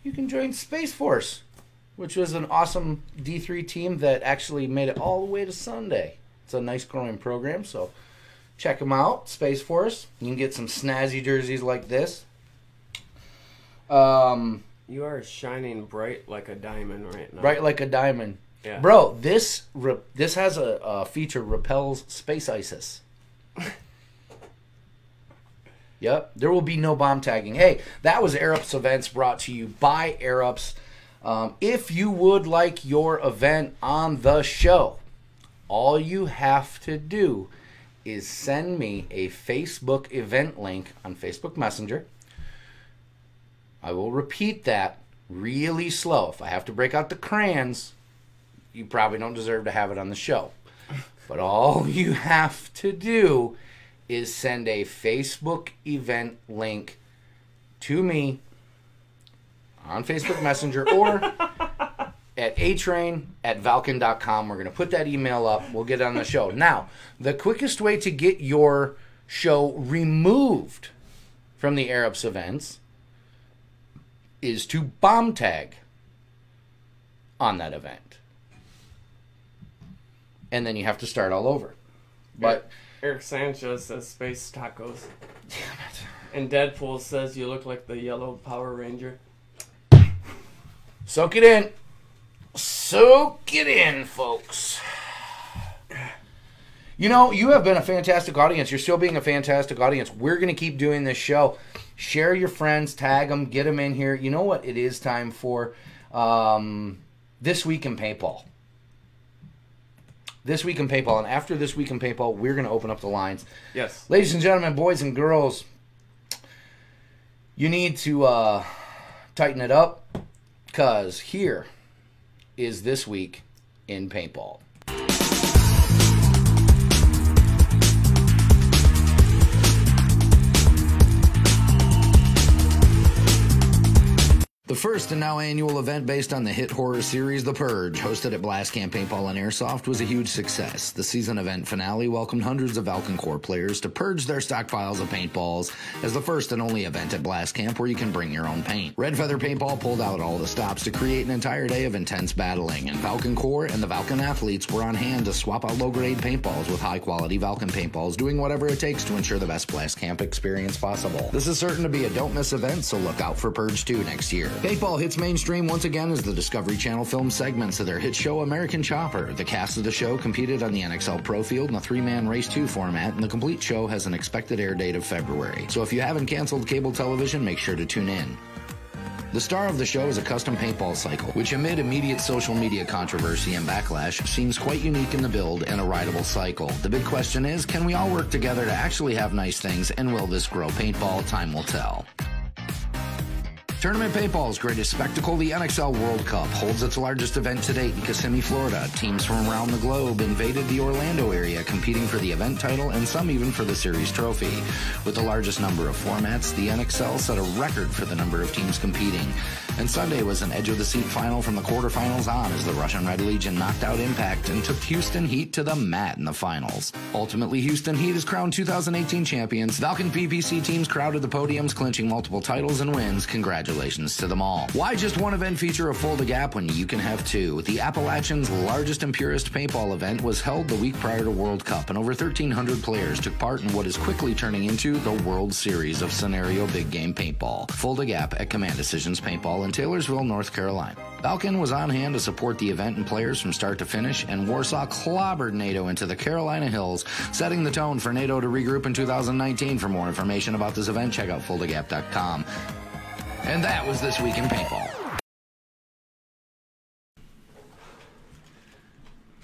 you can join Space Force, which was an awesome D3 team that actually made it all the way to Sunday. It's a nice growing program, so check them out, Space Force. You can get some snazzy jerseys like this. You are shining bright like a diamond right now. Bright like a diamond. Yeah. Bro, this has a feature, repels space ISIS. Yep, there will be no bomb tagging. Hey, that was Air Ups Events brought to you by Air Ups. If you would like your event on the show, all you have to do is send me a Facebook event link on Facebook Messenger. I will repeat that really slow. If I have to break out the crayons, you probably don't deserve to have it on the show. But all you have to do is send a Facebook event link to me on Facebook Messenger or at atrain@valken.com. We're going to put that email up. We'll get it on the show. Now, the quickest way to get your show removed from the Arabs events is to bomb tag on that event. And then you have to start all over. But Eric Sanchez says space tacos. Damn it. And Deadpool says you look like the yellow Power Ranger. Soak it in. Soak it in, folks. You know, you have been a fantastic audience. You're still being a fantastic audience. We're going to keep doing this show. Share your friends, tag them, get them in here. You know what it is time for? This Week in Paintball. This Week in Paintball. And after This Week in Paintball, we're going to open up the lines. Yes. Ladies and gentlemen, boys and girls, you need to tighten it up, because here is This Week in Paintball. The first and now annual event based on the hit horror series The Purge, hosted at Blast Camp Paintball and Airsoft, was a huge success. The season event finale welcomed hundreds of Valken Corps players to purge their stockpiles of paintballs as the first and only event at Blast Camp where you can bring your own paint. Red Feather Paintball pulled out all the stops to create an entire day of intense battling, and Valken Corps and the Valken athletes were on hand to swap out low-grade paintballs with high-quality Valken paintballs, doing whatever it takes to ensure the best Blast Camp experience possible. This is certain to be a don't-miss event, so look out for Purge 2 next year. Paintball hits mainstream once again as the Discovery Channel filmed segments of their hit show American Chopper. The cast of the show competed on the NXL Pro Field in a 3-man Race 2 format, and the complete show has an expected air date of February. So if you haven't canceled cable television, make sure to tune in. The star of the show is a custom paintball cycle, which amid immediate social media controversy and backlash, seems quite unique in the build and a rideable cycle. The big question is, can we all work together to actually have nice things, and will this grow paintball? Time will tell. Tournament Paintball's greatest spectacle, the NXL World Cup, holds its largest event to date in Kissimmee, Florida. Teams from around the globe invaded the Orlando area, competing for the event title and some even for the series trophy. With the largest number of formats, the NXL set a record for the number of teams competing. And Sunday was an edge-of-the-seat final from the quarterfinals on as the Russian Red Legion knocked out Impact and took Houston Heat to the mat in the finals. Ultimately, Houston Heat is crowned 2018 champions. Valken PPC teams crowded the podiums, clinching multiple titles and wins. Congratulations to them all. Why just one event feature a Full to Gap when you can have two? The Appalachian's largest and purest paintball event was held the week prior to World Cup, and over 1,300 players took part in what is quickly turning into the World Series of Scenario Big Game Paintball. Full to Gap at Command Decisions Paintball in Taylorsville, North Carolina. Valken was on hand to support the event and players from start to finish, and Warsaw clobbered NATO into the Carolina Hills, setting the tone for NATO to regroup in 2019. For more information about this event, check out fulltogap.com. And that was This Week in Paintball.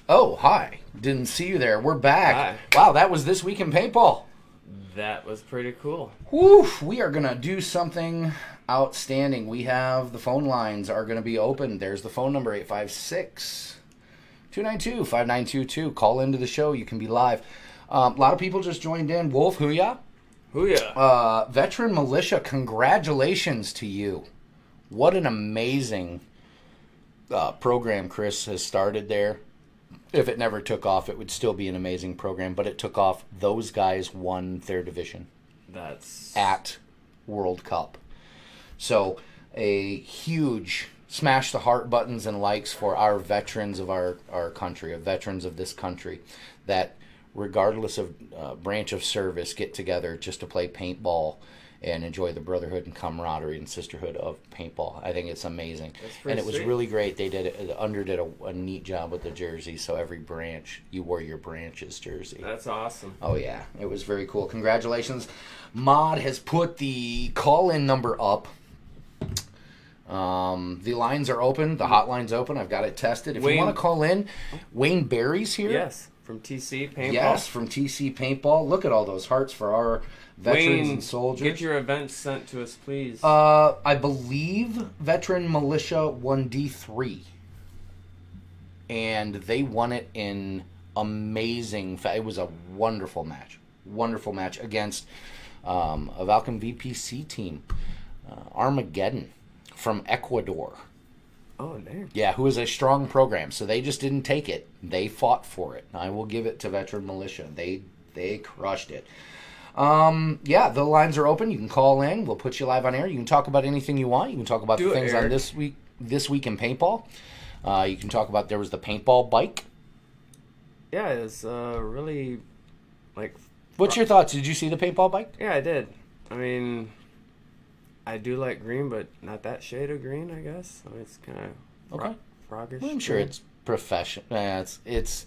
Oh, hi. Didn't see you there. We're back. Hi. Wow, that was This Week in Paintball. That was pretty cool. Woo! We are going to do something outstanding. We have the phone lines are going to be open. There's the phone number, 856-292-5922. Call into the show. You can be live. A lot of people just joined in. Wolf, hooyah. Hooyah. Veteran Militia, congratulations to you. What an amazing program Chris has started there. If it never took off, it would still be an amazing program, but it took off. Those guys won their division. That's at World Cup. So a huge smash the heart buttons and likes for our veterans of our country, veterans of this country, that regardless of branch of service, get together just to play paintball and enjoy the brotherhood and camaraderie and sisterhood of paintball. I think it's amazing. And it was really great. They did a neat job with the jersey, so every branch, you wore your branch's jersey. That's awesome. Oh, yeah. It was very cool. Congratulations. Mod has put the call-in number up. The lines are open. The hotline's open. I've got it tested. If you want to call in, Wayne Barry's here. Yes, from TC Paintball. Yes, from TC Paintball. Look at all those hearts for our veterans and soldiers. Get your events sent to us, please. I believe Veteran Militia won D3. And they won it in amazing it was a wonderful match. wonderful match against a Valken VPC team, Armageddon from Ecuador. Oh, damn. Yeah, who is a strong program. So they just didn't take it. They fought for it. I will give it to Veteran Militia. They crushed it. Yeah, the lines are open. You can call in. We'll put you live on air. You can talk about anything you want. You can talk about the things on this week in paintball. You can talk about, there was the paintball bike. Yeah, it's really, like... What's your thoughts? Did you see the paintball bike? Yeah, I did. I mean, I do like green, but not that shade of green, I guess. I mean, it's kind of froggish. Well, I'm sure it's professional. It's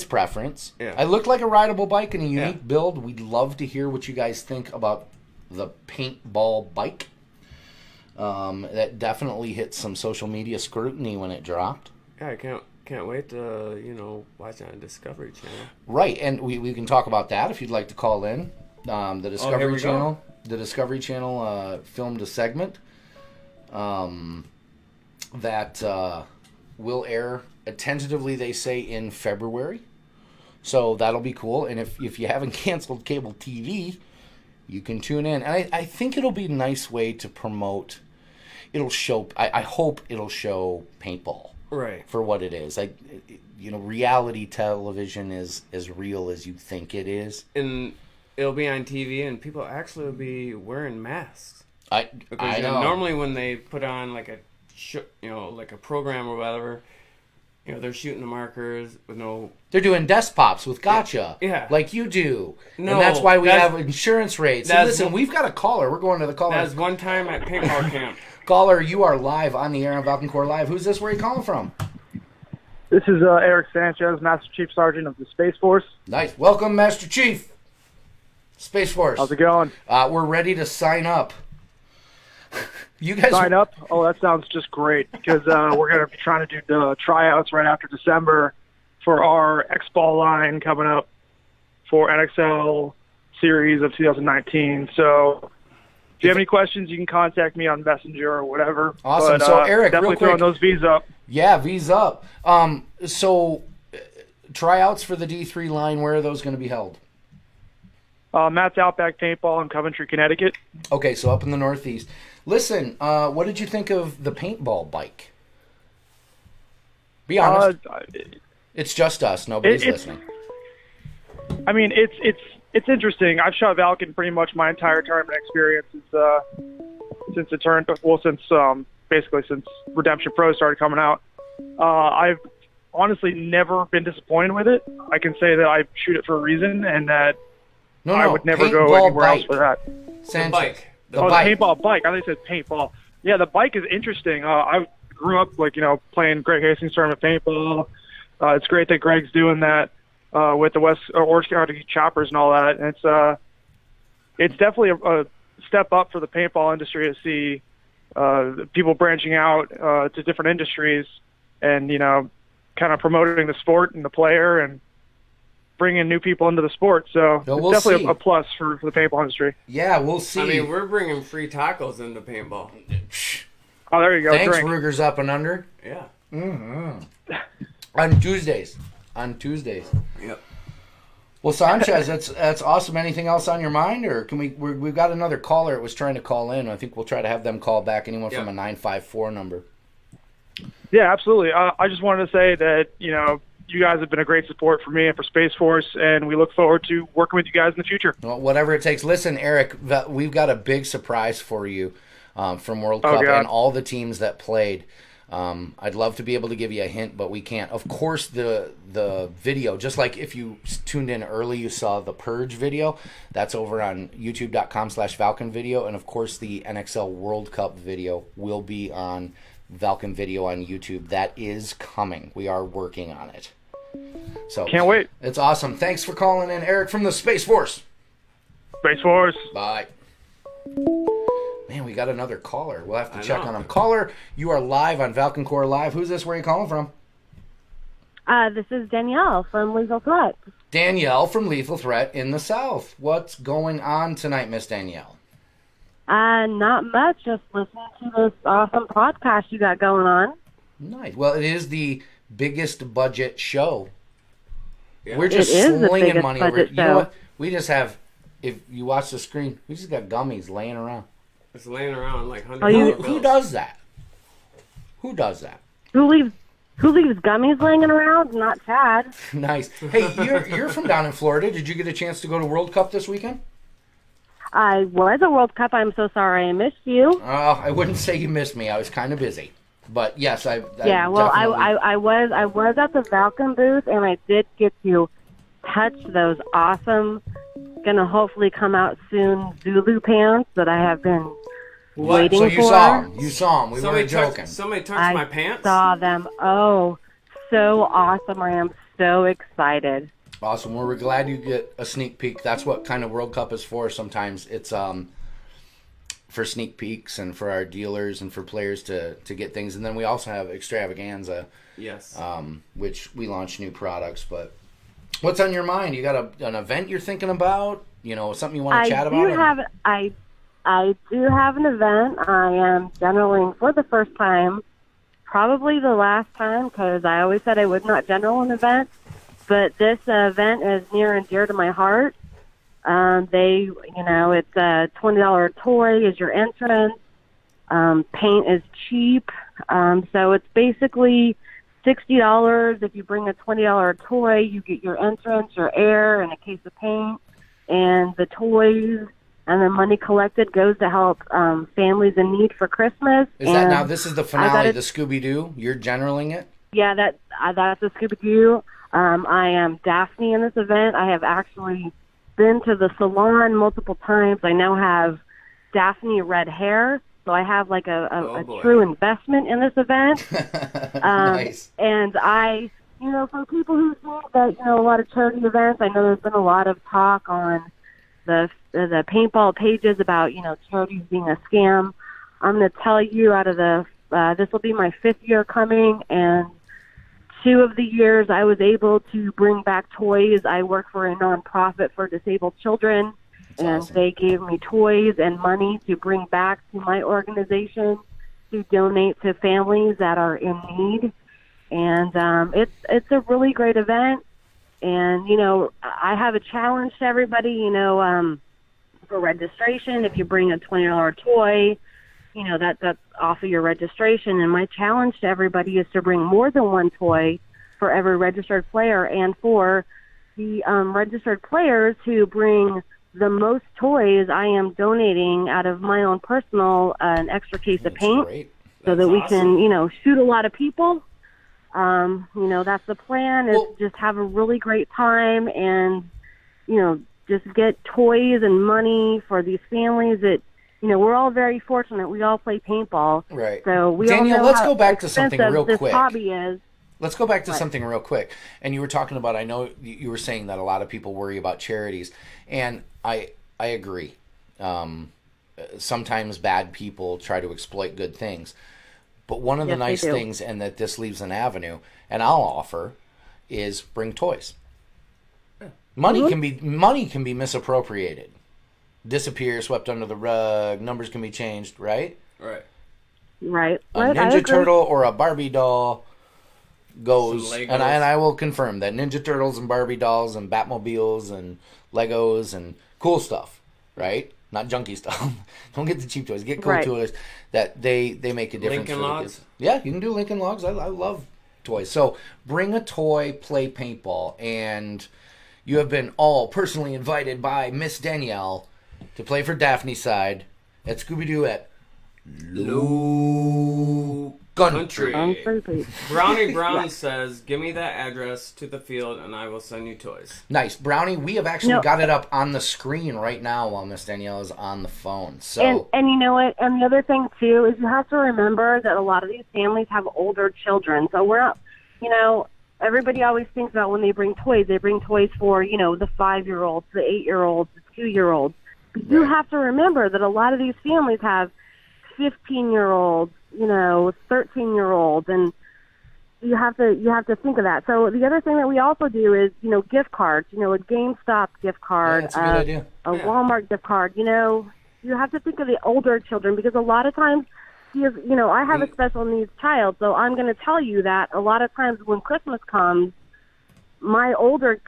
preference. Yeah. I looked like a rideable bike and a unique build. We'd love to hear what you guys think about the paintball bike. That definitely hit some social media scrutiny when it dropped. Yeah, I can't wait to watch it on Discovery Channel. Right, and we can talk about that if you'd like to call in. The Discovery Channel. The Discovery Channel filmed a segment that will air tentatively, they say, in February. So that'll be cool. And if you haven't canceled cable TV, you can tune in. And I think it'll be a nice way to promote. It'll show. I hope it'll show paintball, right, for what it is. Reality television is as real as you think it is. And it'll be on TV, and people actually will be wearing masks. I know. Normally when they put on like a program or whatever, they're shooting the markers with no... They're doing desk pops with gotcha. Yeah. Like you do. No. And that's why we have insurance rates. And listen, we've got a caller. We're going to the caller. That's one time at paintball camp. Caller, you are live on the air on Valken Core Live. Who's this? Where are you calling from? This is Eric Sanchez, Master Chief Sergeant of the Space Force. Nice. Welcome, Master Chief. Space Force. How's it going? We're ready to sign up. You guys sign up? Oh, that sounds just great, because we're going to be trying to do the tryouts right after December for our X-Ball line coming up for NXL Series of 2019. So if you have any questions, you can contact me on Messenger or whatever. Awesome. But, so, Eric, definitely real quick, throwing those V's up. Yeah, V's up. So tryouts for the D3 line, where are those going to be held? Matt's Outback Paintball in Coventry, Connecticut. Okay, so up in the Northeast. Listen, what did you think of the paintball bike? Be honest. It's just us. Nobody's listening. I mean, it's interesting. I've shot Valken pretty much my entire tournament experience since it turned. Well, since Redemption Pro started coming out. I've honestly never been disappointed with it. I can say that I shoot it for a reason, and that I would never go anywhere else for that. The bike. The paintball bike. I think it said paintball. Yeah, the bike is interesting. I grew up playing Greg Hastings tournament paintball. It's great that Greg's doing that with the Orange County Choppers and all that. And it's definitely a step up for the paintball industry to see people branching out to different industries and kind of promoting the sport and the player and bringing new people into the sport. So it's definitely a plus for the paintball industry. Yeah, we'll see. I mean, we're bringing free tacos into paintball. Oh, there you go. Thanks, drink. Ruger's Up and Under. Yeah. Mm-hmm. On Tuesdays. Yep. Well, Sanchez, that's awesome. Anything else on your mind, or can we've got another caller that was trying to call in. I think we'll try to have them call back. Anyone from a 954 number. Yeah, absolutely. I just wanted to say that you guys have been a great support for me and for Space Force, and we look forward to working with you guys in the future. Well, whatever it takes. Listen, Eric, we've got a big surprise for you from World Cup and all the teams that played. I'd love to be able to give you a hint, but we can't. Of course, the video, just like if you tuned in early, you saw the Purge video. That's over on youtube.com/Valken video. And, of course, the NXL World Cup video will be on Valken video on YouTube. That is coming. We are working on it. So can't wait. It's awesome. Thanks for calling in, Eric from the Space Force. Space Force. Bye. Man, we got another caller. We'll have to check on him. Caller, you are live on Valken Core Live. Who's this? Where are you calling from? This is Danielle from Lethal Threat. Danielle from Lethal Threat in the South. What's going on tonight, Miss Danielle? Not much. Just listening to this awesome podcast you got going on. Nice. Well, it is the biggest budget show We're just It is the slinging biggest money over. budget You know show. what? We just have. If you watch the screen, we just got gummies laying around. It's laying around like Who does that? Who does that? Who leaves gummies laying around? Not Chad. Nice. Hey, you're from down in Florida. Did you get a chance to go to World Cup this weekend? I was at World Cup. I'm so sorry I missed you. I wouldn't say you missed me. I was kind of busy, but yes, I was at the Valken booth, and I did get to touch those awesome, gonna hopefully come out soon Zulu pants that I have been waiting for. So you saw them. We weren't joking. Somebody touched my pants? I saw them. Oh, so awesome. I am so excited. Awesome. Well, we're glad you get a sneak peek. That's what kind of World Cup is for sometimes. It's for sneak peeks and for our dealers and for players to get things. And then we also have Extravaganza. Yes. Which we launch new products. But what's on your mind? You got an event you're thinking about? You know, something you want to chat about? I do have an event. I am generaling for the first time, probably the last time, because I always said I would not general an event. But this event is near and dear to my heart. It's a $20 toy is your entrance. Paint is cheap. So it's basically $60. If you bring a $20 toy, you get your entrance, your air, and a case of paint, and the toys. And the money collected goes to help families in need for Christmas. This is the finale, the Scooby-Doo? You're generaling it? Yeah, that's the Scooby-Doo. I am Daphne in this event. I have actually been to the salon multiple times. I now have Daphne red hair, so I have like a true investment in this event. Nice. And for people who think that, a lot of charity events, I know there's been a lot of talk on the paintball pages about, charities being a scam. I'm going to tell you out of this will be my 5th year coming, and 2 of the years I was able to bring back toys. I work for a nonprofit for disabled children, and they gave me toys and money to bring back to my organization to donate to families that are in need. And it's a really great event. And, I have a challenge to everybody, for registration. If you bring a $20 toy, that's off of your registration. And my challenge to everybody is to bring more than one toy for every registered player. And for the registered players who bring the most toys, I am donating out of my own personal an extra case of paint so that we can, shoot a lot of people. That's the plan, is just have a really great time and, just get toys and money for these families that, we're all very fortunate. We all play paintball. Right. So we Danielle, all know let's how go back to something real this quick. Hobby is. Let's go back to something real quick. And you were talking about, I know you were saying that a lot of people worry about charities. And I agree. Sometimes bad people try to exploit good things. But one of the nice things, and that this leaves an avenue, and I'll offer, is bring toys. Money can be misappropriated, disappear, swept under the rug. Numbers can be changed, right? Right. Right. A Ninja Turtle or a Barbie doll goes, and I will confirm that Ninja Turtles and Barbie dolls and Batmobiles and Legos and cool stuff, right? Not junky stuff. Don't get the cheap toys. Get cool toys that they make a difference. Lincoln Logs? Yeah, you can do Lincoln Logs. I love toys. So bring a toy, play paintball, and you have been all personally invited by Miss Danielle to play for Daphne's side at Scooby-Doo at Low Country. Brownie Brown says, give me that address to the field and I will send you toys. Nice. Brownie, we have actually got it up on the screen right now while Miss Danielle is on the phone. So, and you know what? And the other thing, too, is you have to remember that a lot of these families have older children. So we're not, everybody always thinks about when they bring toys for, the 5-year-olds, the 8-year-olds, the 2-year-olds. But you have to remember that a lot of these families have 15-year-olds, 13-year-olds, and you have to think of that. So the other thing that we also do is, gift cards, a GameStop gift card, that's a good idea. A Walmart gift card, you have to think of the older children, because a lot of times, I have a special needs child, so I'm going to tell you that a lot of times when Christmas comes, my older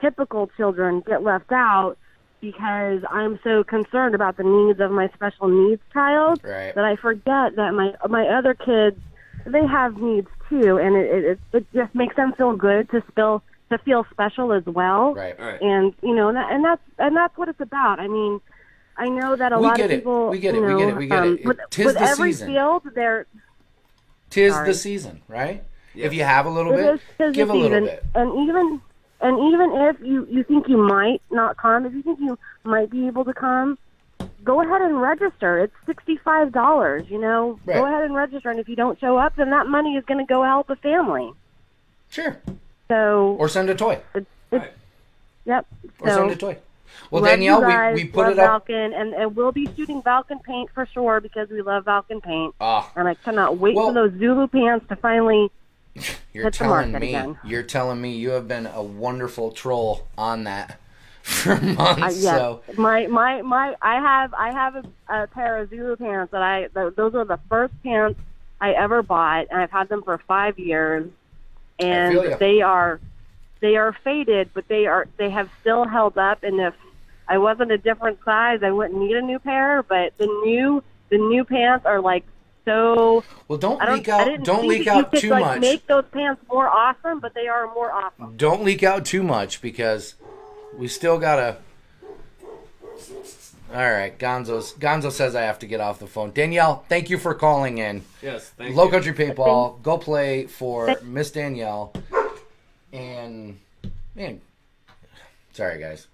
typical children get left out because I'm so concerned about the needs of my special needs child that I forget that my other kids, they have needs too, and it just makes them feel good to feel special as well. Right. And and that's what it's about. I mean, I know that a lot of people. We get it. Tis with the every season. field, they're. Tis the season, right? Yes. If you have a little bit, give a little bit. And even if you think you might not come, if you think you might be able to come, go ahead and register. It's $65. Go ahead and register, and if you don't show up, then that money is going to go help a family. Sure. So. Or send a toy. Yep. Or send a toy. Well, Danielle, we put it up. Valken, and we'll be shooting Valken paint for sure because we love Valken paint. Oh. And I cannot wait for those Zulu pants to finally hit the market again. You're telling me you have been a wonderful troll on that for months. Yes. So I have a pair of Zulu pants that those are the first pants I ever bought, and I've had them for 5 years, and they are faded, but they have still held up. And if I wasn't a different size, I wouldn't need a new pair. But the new pants are like so. Well, don't leak out too much. Make those pants more awesome, but they are more awesome. Don't leak out too much because we still gotta. All right, Gonzo says I have to get off the phone. Danielle, thank you for calling in. Yes, thank you. Low Country Paintball, go play for Miss Danielle. And, man, sorry, guys.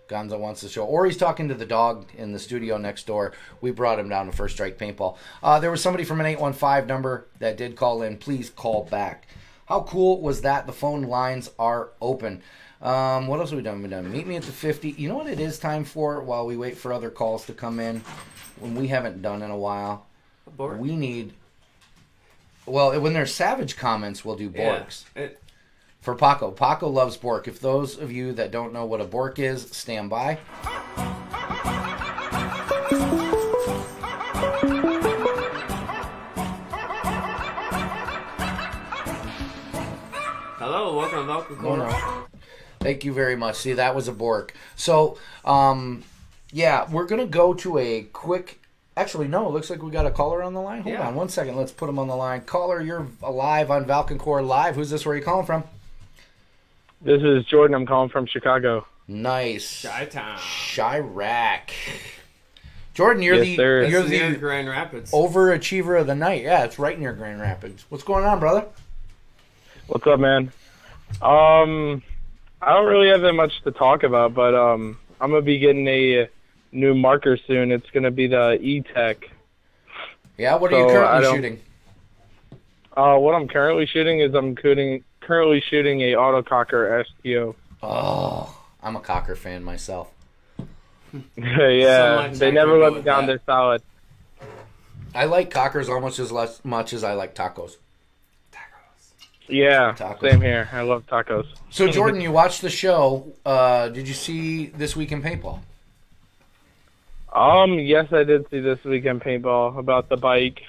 Gonzo wants the show. Or he's talking to the dog in the studio next door. We brought him down to First Strike Paintball. There was somebody from an 815 number that did call in. Please call back. How cool was that? The phone lines are open. What else have we done? Meet me at the 50. You know what it is time for while we wait for other calls to come in? When we haven't done in a while. We need... Well, when there's savage comments, we'll do Borks. For Paco. Paco loves Bork. If those of you that don't know what a Bork is, stand by. Hello, welcome to Valken Corner. Thank you very much. See, that was a Bork. So, yeah, we're going to go to a quick... Actually, no, it looks like we got a caller on the line. Hold on one second. Let's put him on the line. Caller, you're alive on Valken Core Live. Who's this? Where are you calling from? This is Jordan. I'm calling from Chicago. Nice. Chi-town. Chirac. Jordan, you're the Grand Rapids overachiever of the night. Yeah, it's right near Grand Rapids. What's going on, brother? What's up, man? I don't really have that much to talk about, but I'm gonna be getting a new marker soon. It's gonna be the E-Tech. Yeah, what are you currently shooting? What I'm currently shooting is currently shooting a autococker STO. Oh, I'm a cocker fan myself. Yeah, they never let me down. They're solid. I like cockers almost as much as I like tacos. Yeah, same here. I love tacos. So, Jordan, you watched the show. Did you see This Week in Paintball? Yes, I did see This Week in Paintball about the bike.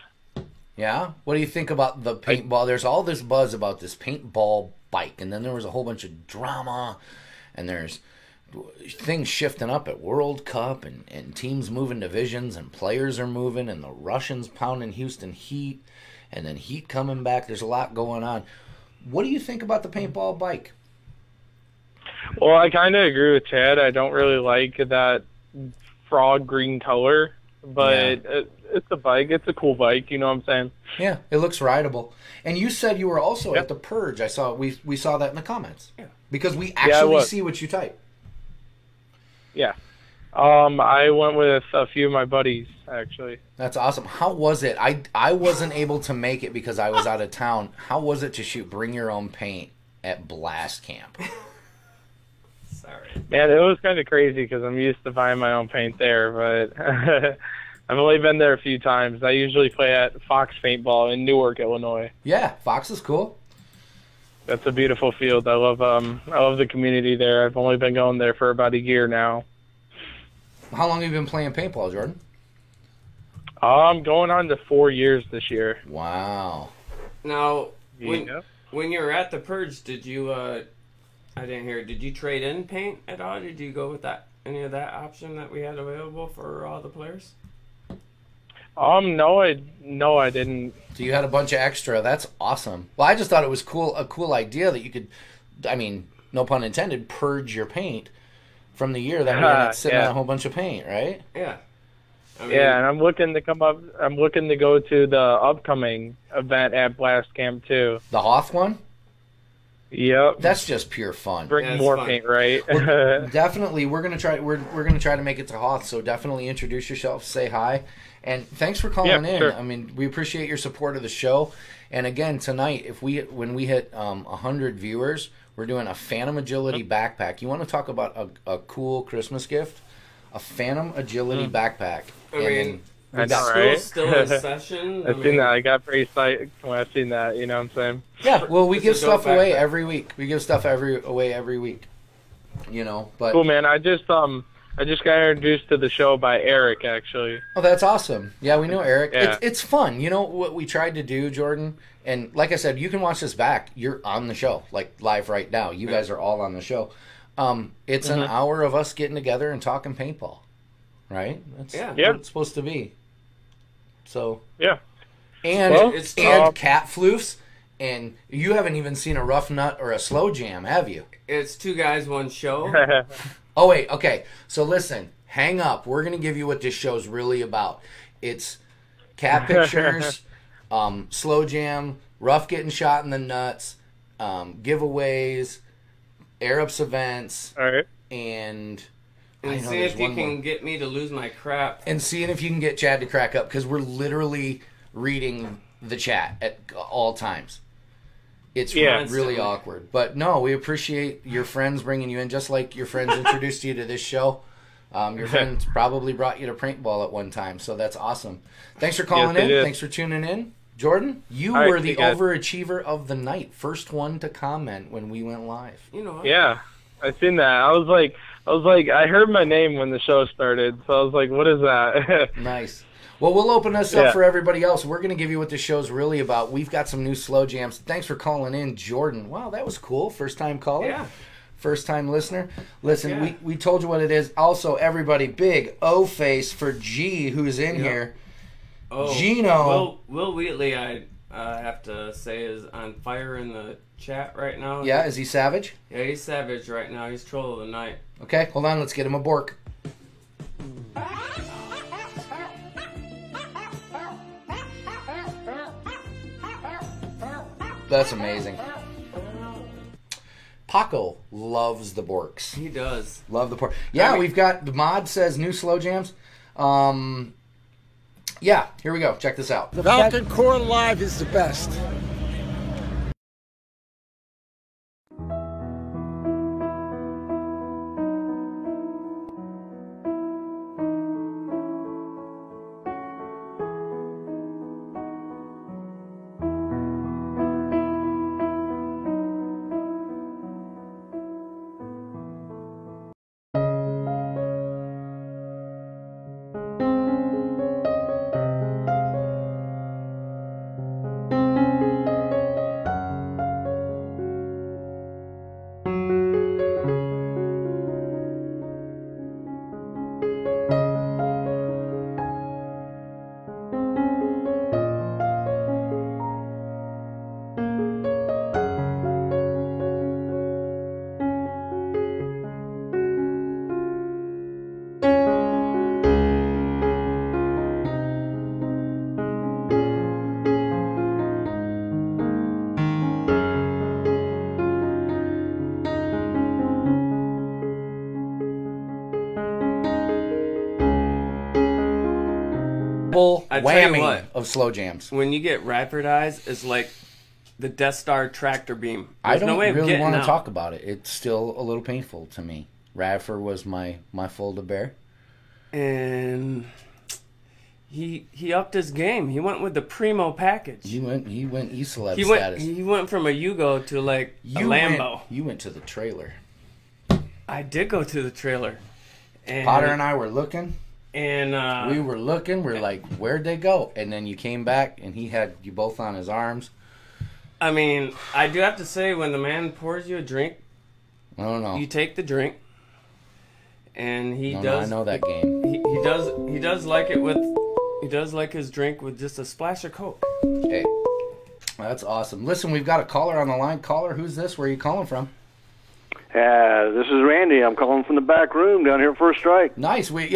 Yeah? What do you think about the paintball? There's all this buzz about this paintball bike, and then there was a whole bunch of drama, and there's things shifting up at World Cup, and teams moving divisions, and players are moving, and the Russians pounding Houston Heat, and then Heat coming back. There's a lot going on. What do you think about the paintball bike? Well, I kind of agree with Chad. I don't really like that frog green color, but it's a bike. It's a cool bike. You know what I'm saying? Yeah, it looks rideable. And you said you were also at the Purge. I saw we saw that in the comments. Yeah. Because we actually see what you type. Yeah. I went with a few of my buddies, actually. That's awesome. How was it? I wasn't able to make it because I was out of town. How was it to shoot Bring Your Own Paint at Blast Camp? Sorry. Man, it was kind of crazy because I'm used to buying my own paint there, but I've only been there a few times. I usually play at Fox Paintball in Newark, Illinois. Yeah, Fox is cool. That's a beautiful field. I love the community there. I've only been going there for about a year now. How long have you been playing paintball, Jordan? I'm going on to 4 years this year. Wow. Now, when you were at the Purge, did you? I I didn't hear. Did you trade in paint at all? Did you go with that any of that option that we had available for all the players? No, I didn't. So you had a bunch of extra. That's awesome. Well, I just thought it was a cool idea that you could, I mean, no pun intended, purge your paint from the year that we had sitting on a whole bunch of paint, right? Yeah. I mean, and I'm looking to go to the upcoming event at Blast Camp too. The Hoth one? Yep. That's just pure fun. Bring more paint, right? Definitely, we're gonna try to make it to Hoth. So definitely introduce yourself, say hi, and thanks for calling in. Sure. I mean, we appreciate your support of the show. And again, tonight, when we hit 100 viewers, we're doing a Phantom Agility backpack. You want to talk about a cool Christmas gift? A Phantom Agility backpack. I mean, still in session. I've seen that. I got pretty excited when I seen that. You know what I'm saying? Yeah. Well, we give stuff away every week. We give stuff away every week. You know, but cool, man. I just got introduced to the show by Eric, actually. Oh, that's awesome. Yeah, we know Eric. Yeah. It's fun. You know what we tried to do, Jordan? And like I said, you can watch this back. You're on the show, like live right now. You guys are all on the show. It's an hour of us getting together and talking paintball, right? That's what it's supposed to be. So and cat floofs, and you haven't even seen a rough nut or a slow jam, have you? It's 2 guys, 1 show. Oh wait, okay. So listen, hang up. We're gonna give you what this show's really about. It's cat pictures, slow jam, rough getting shot in the nuts, giveaways, Arabs events, and see if you can get me to lose my crap. And seeing if you can get Chad to crack up, because we're literally reading the chat at all times. It's really awkward. But no, we appreciate your friends bringing you in, just like your friends introduced you to this show. Your friends probably brought you to Paintball at one time, so that's awesome. Thanks for calling in. Thanks for tuning in. Jordan, you were the overachiever of the night. First one to comment when we went live. You know. Yeah, I seen that. I was like, I heard my name when the show started, so I was like, what is that? Nice. Well, we'll open this up for everybody else. We're going to give you what this show's really about. We've got some new slow jams. Thanks for calling in, Jordan. Wow, that was cool. First time caller. Yeah. First time listener. Listen, we told you what it is. Also, everybody, big O face for G, who's in here. Oh, Gino. Will Wheatley, I have to say, is on fire in the chat right now. Yeah, is he savage? Yeah, he's savage right now. He's troll of the night. Okay, hold on. Let's get him a bork. That's amazing. Paco loves the borks. He does. Love the pork. Yeah, we've got, the mod says new slow jams. Yeah, here we go. Check this out. The Valken Core Live is the best. Whammy of slow jams. When you get Radford eyes, it's like the Death Star tractor beam. I don't really want to talk about it. It's still a little painful to me. Radford was my foal to bear. And he upped his game. He went with the primo package. He went E-Celeb status. He went from a Yugo to like a Lambo. You went to the trailer. I did go to the trailer. And Potter and I were looking. And we were looking. We're like, where'd they go? And then you came back, and he had you both on his arms. I mean, I do have to say, when the man pours you a drink, I don't know. You take the drink, and he does. No, I know that game. He does like it with. He does like his drink with just a splash of Coke. Hey, that's awesome. Listen, we've got a caller on the line. Caller, who's this? Where are you calling from? This is Randy. I'm calling from the back room down here at First Strike. Nice. We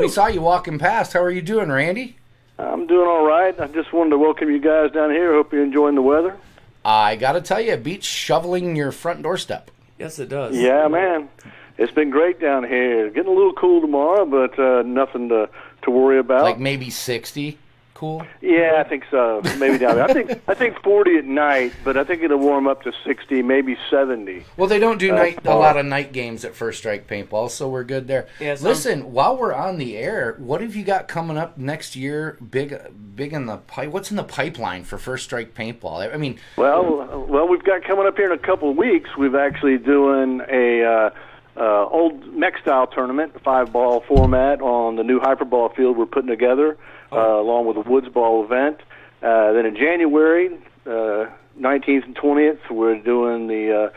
saw you walking past. How are you doing, Randy? I'm doing all right. I just wanted to welcome you guys down here. Hope you're enjoying the weather. I got to tell you, it beats shoveling your front doorstep. Yes, it does. Yeah, man. It's been great down here. Getting a little cool tomorrow, but nothing to worry about. Like maybe 60 cool? Yeah, I think so. Maybe down there. I think 40 at night, but I think it'll warm up to 60, maybe 70. Well, they don't do a lot of night games at First Strike Paintball, so we're good there. Yeah, listen, while we're on the air, what have you got coming up next year? Big in the pipe. What's in the pipeline for First Strike Paintball? I mean, well, we've got coming up here in a couple of weeks. We've actually doing a old mech style tournament, 5-ball format on the new hyperball field we're putting together, along with a woods ball event. Then in January, 19th and 20th, we're doing the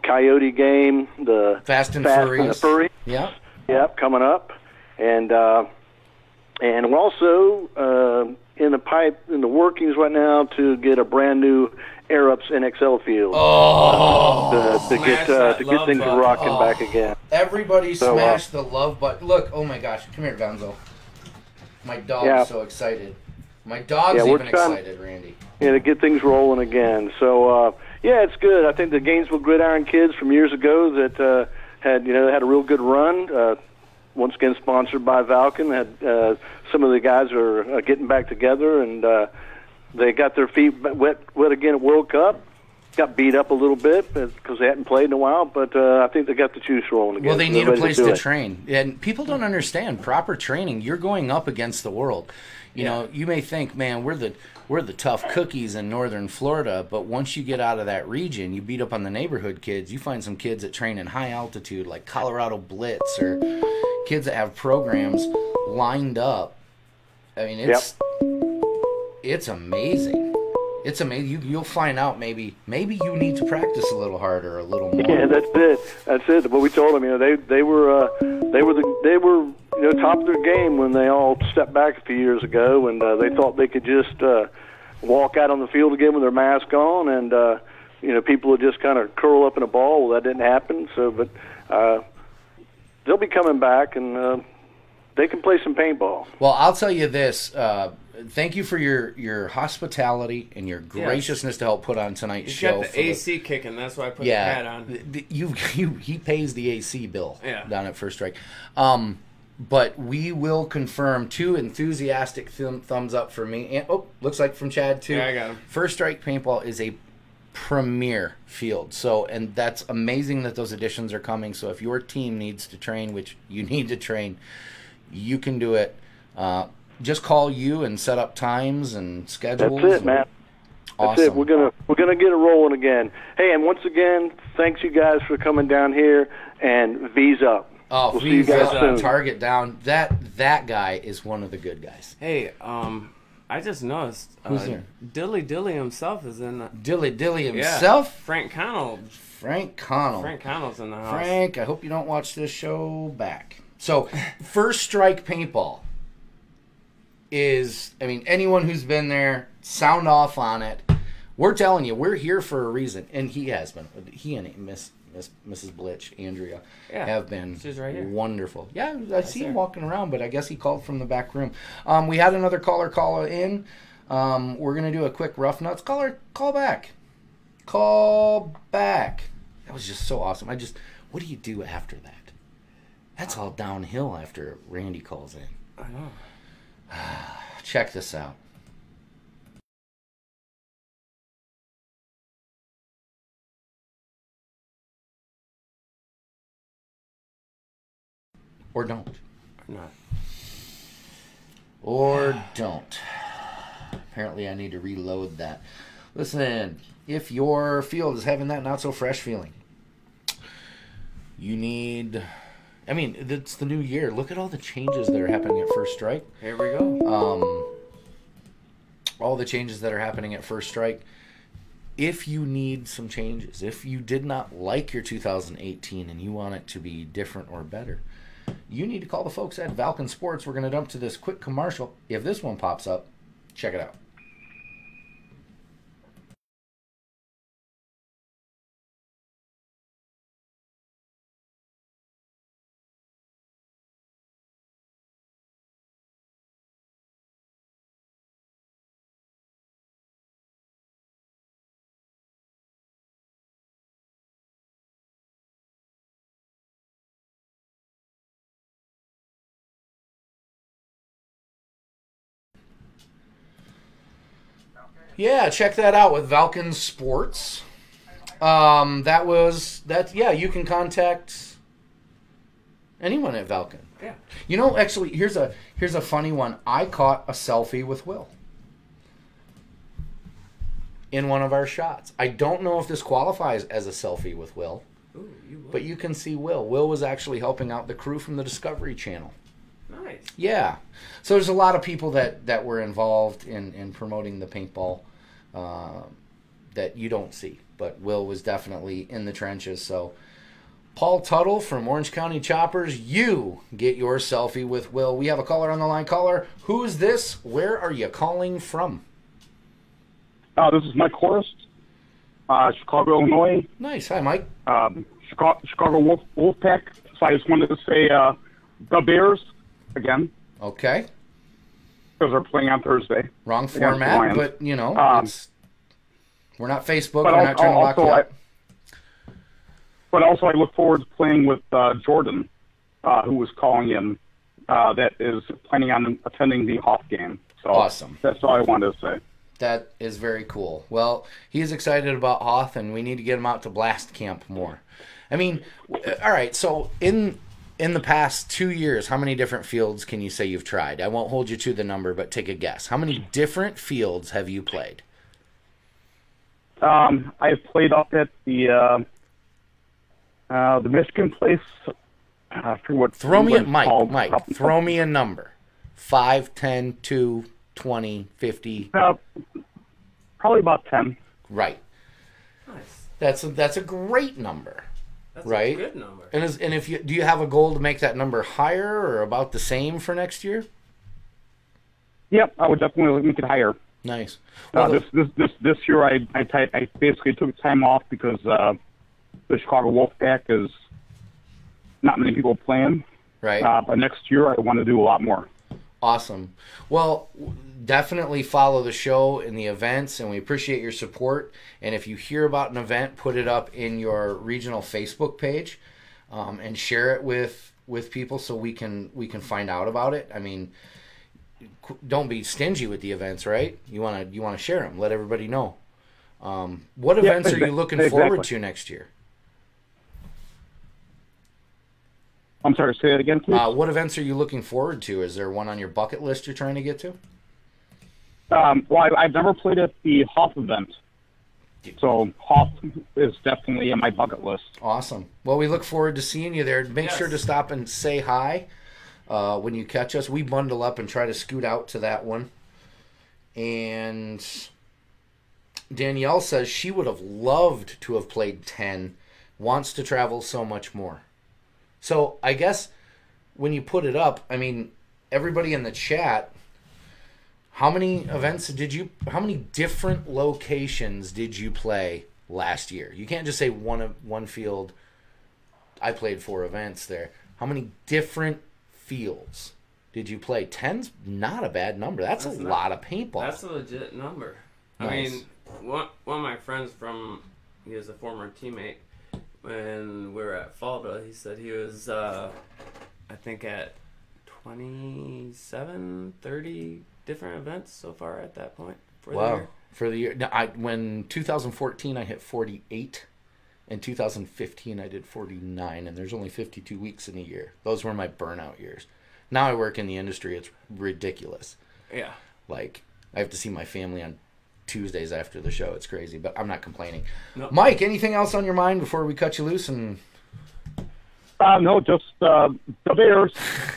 Coyote game, the Fast and Furious. Yeah. Yep, coming up, and we're also in the workings right now to get a brand new Air-Ups NXL field to get things rocking back again. Everybody smash the love button. Look, oh my gosh, come here, Gonzo. My dog's so excited. My dog's even excited, Randy. Yeah, to get things rolling again. So it's good. I think the Gainesville Gridiron kids from years ago that had a real good run. Once again, sponsored by Valken. Had some of the guys are getting back together, and they got their feet wet again at World Cup. Got beat up a little bit because they hadn't played in a while, but I think they got the juice rolling again. Well, they need a place to train. And people don't understand proper training. You're going up against the world. You know, you may think, man, we're the tough cookies in northern Florida, but once you get out of that region, you beat up on the neighborhood kids. You find some kids that train in high altitude, like Colorado Blitz, or kids that have programs lined up. I mean, it's amazing. It's amazing. You'll find out maybe you need to practice a little harder, a little more. Yeah, that's it. But we told them, they were top of their game when they all stepped back a few years ago, and they thought they could just walk out on the field again with their mask on, and people would just kind of curl up in a ball. Well, that didn't happen. So, but they'll be coming back, and they can play some paintball. Well, I'll tell you this. Thank you for your hospitality and your graciousness to help put on tonight's show. Got the AC kicking. That's why I put the hat on. He pays the AC bill down at First Strike. But we will confirm 2 enthusiastic thumbs up for me. And, looks like from Chad too. Yeah, I got him. First Strike Paintball is a premier field. And that's amazing that those additions are coming. So if your team needs to train, which you need to train, you can do it. Just call you and set up times and schedules. That's it, man. Awesome. That's it. We're gonna get it rolling again. Hey, and once again, thanks you guys for coming down here, and V's up. Oh, we'll see you guys soon. Target down. That guy is one of the good guys. Hey, I just noticed. Who's there? Dilly himself is in the... Dilly himself? Yeah, Frank Connell. Frank Connell's in the house. Frank, I hope you don't watch this show back. So, First Strike Paintball is, anyone who's been there, sound off on it. We're telling you, we're here for a reason. And he has been. He and Mrs. Blitch, Andrea, have been wonderful. Yeah, I see him walking around, but I guess he called from the back room. We had another caller call in. We're going to do a quick rough nuts. Call back. Call back. That was just so awesome. What do you do after that? That's all downhill after Randy calls in. I know. Check this out. Or don't. Or not. Or don't. Apparently I need to reload that. Listen, if your field is having that not so fresh feeling, you need... it's the new year. Look at all the changes that are happening at First Strike. Here we go. All the changes that are happening at First Strike. if you need some changes, if you did not like your 2018 and you want it to be different or better, you need to call the folks at Valken Sports. We're going to jump to this quick commercial. If this one pops up, check it out. Yeah, check that out with Valken Sports. Yeah, you can contact anyone at Valken. Yeah. You know, actually, here's a funny one. I caught a selfie with Will in one of our shots. I don't know if this qualifies as a selfie with Will, but you can see Will. Will was actually helping out the crew from the Discovery Channel. Nice. Yeah. So there's a lot of people that were involved in promoting the paintball that you don't see. But Will was definitely in the trenches. So Paul Tuttle from Orange County Choppers, you get your selfie with Will. We have a caller on the line. Caller, who is this? Where are you calling from? This is Mike Horst, Chicago, Illinois. Nice. Hi, Mike. Chicago Wolfpack. So I just wanted to say the Bears again. Okay. Because they're playing on Thursday. Wrong format, but, you know, we're not Facebook. We're not trying to lock you up. But also I look forward to playing with Jordan, who was calling in, that is planning on attending the Hoff game. So awesome. That's all I wanted to say. That is very cool. Well, he's excited about Hoth, and we need to get him out to Blast Camp more. I mean, all right, so in the past 2 years, how many different fields can you say you've tried? I won't hold you to the number, but take a guess. How many different fields have you played? I've played up at the Michigan place. Throw me a number. 5, 10, 2, 20, 50. Probably about 10. Right. Nice. That's a great number. That's right? a good number. And if do you have a goal to make that number higher or about the same for next year? Yep, I would definitely make it higher. Nice. Well, this year I basically took time off because the Chicago Wolfpack is not many people playing. Right. But next year I want to do a lot more. Awesome. Well, definitely follow the show and the events, and we appreciate your support. And if you hear about an event, put it up in your regional Facebook page, and share it with people so we can find out about it. I mean, don't be stingy with the events, right? You want to share them, let everybody know. What events are you looking forward to next year? I'm sorry, say that again, please. What events are you looking forward to? Is there one on your bucket list you're trying to get to? Well, I've never played at the Hoff event. So Hoff is definitely on my bucket list. Awesome. Well, we look forward to seeing you there. Make sure to stop and say hi when you catch us. We bundle up and try to scoot out to that one. And Danielle says she would have loved to have played 10, wants to travel so much more. So I guess when you put it up, I mean, everybody in the chat, how many different locations did you play last year? You can't just say one field. I played 4 events there. How many different fields did you play? 10's not a bad number. That's a lot of paintball. That's a legit number. Nice. I mean, one of my friends he was a former teammate, when we were at Falda, he said he was, I think, at 27, 30 different events so far at that point for the year. For the year. Now, when 2014, I hit 48. In 2015, I did 49, and there's only 52 weeks in a year. Those were my burnout years. Now I work in the industry. It's ridiculous. Yeah. Like, I have to see my family on Tuesdays after the show. It's crazy, but I'm not complaining. No. Mike, anything else on your mind before we cut you loose? And no, just the Bears.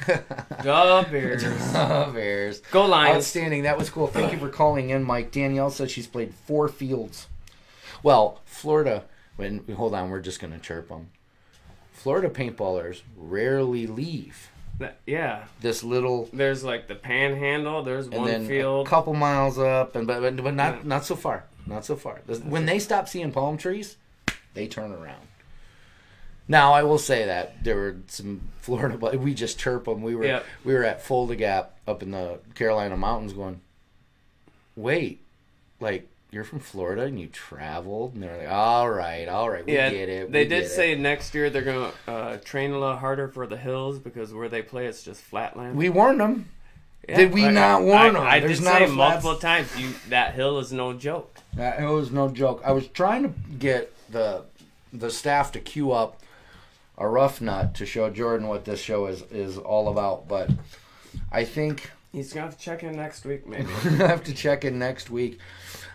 The Bears. The Bears. Go Lions. Outstanding. That was cool. Thank you for calling in, Mike. Danielle says she's played 4 fields. Well, Florida. Hold on, we're just gonna chirp them. Florida paintballers rarely leave. Yeah. This little. There's like the Panhandle. There's and one then field. A couple miles up, but not so far. Not so far. When they stop seeing palm trees, they turn around. Now I will say that there were some Florida, but we just chirp them. We were at Fulda Gap up in the Carolina mountains, going, wait, like you're from Florida and you traveled, and they're like, all right, we get it. They did say next year they're gonna train a lot harder for the hills because where they play it's just flatland. We warned them. Yeah, did we not warn them? I did say multiple times, that hill is no joke. That hill is no joke. I was trying to get the staff to queue up a rough nut to show Jordan what this show is all about, but I think he's gonna have to check in next week, maybe. Have to check in next week.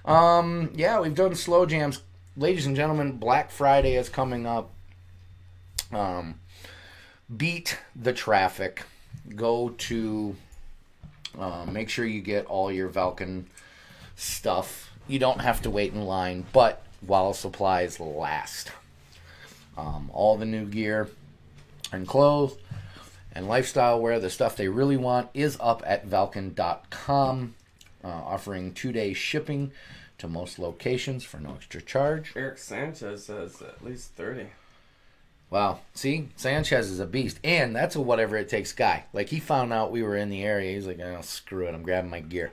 Yeah, we've done slow jams, ladies and gentlemen. Black Friday is coming up. Beat the traffic. Go to. Make sure you get all your Valken stuff. You don't have to wait in line, but while supplies last. All the new gear and clothes and lifestyle wear, the stuff they really want, is up at Valken.com, offering 2-day shipping to most locations for no extra charge. Eric Sanchez says at least 30. Wow. See? Sanchez is a beast. And that's a whatever it takes guy. Like, he found out we were in the area. He's like, oh, screw it. I'm grabbing my gear.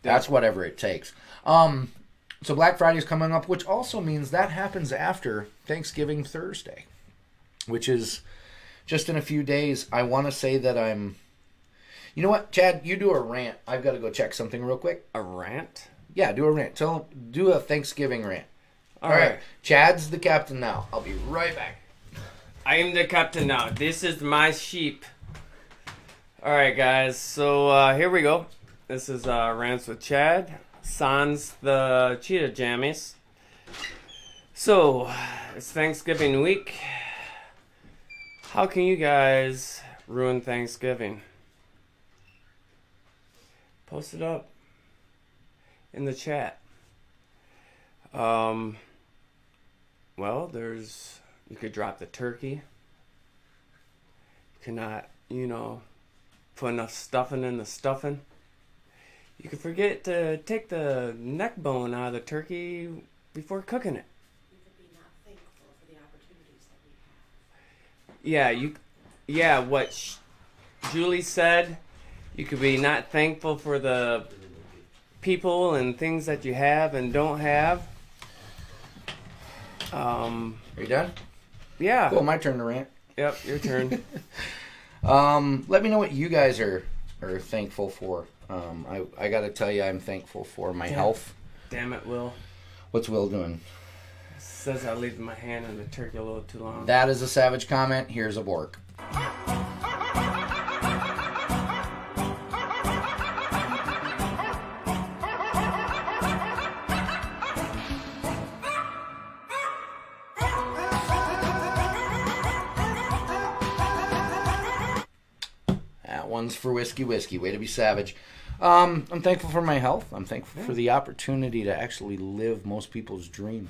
That's whatever it takes. So Black Friday is coming up, which also means that happens after Thanksgiving Thursday, which is just in a few days. I want to say that I'm... You know what, Chad? You do a rant. I've got to go check something real quick. A rant? Yeah, do a rant. Do a Thanksgiving rant. All right. Chad's the captain now. I'll be right back. I am the captain now. This is my sheep. All right, guys. So here we go. This is Rants with Chad. Sans the Cheetah Jammies. So, it's Thanksgiving week. How can you guys ruin Thanksgiving? Post it up in the chat. Well, you could drop the turkey. You cannot, put enough stuffing in the stuffing. You could forget to take the neck bone out of the turkey before cooking it. You could be not thankful for the opportunities that we have. What Julie said, you could be not thankful for the people and things that you have and don't have. Are you done? Yeah. Cool, my turn to rant. Yep, your turn. Let me know what you guys are thankful for. I got to tell you, I'm thankful for my health. Damn it, Will. What's Will doing? Says I leave my hand in the turkey a little too long. That is a savage comment. Here's a bork. One's for whiskey. Way to be savage. I'm thankful for my health. I'm thankful for the opportunity to actually live most people's dream.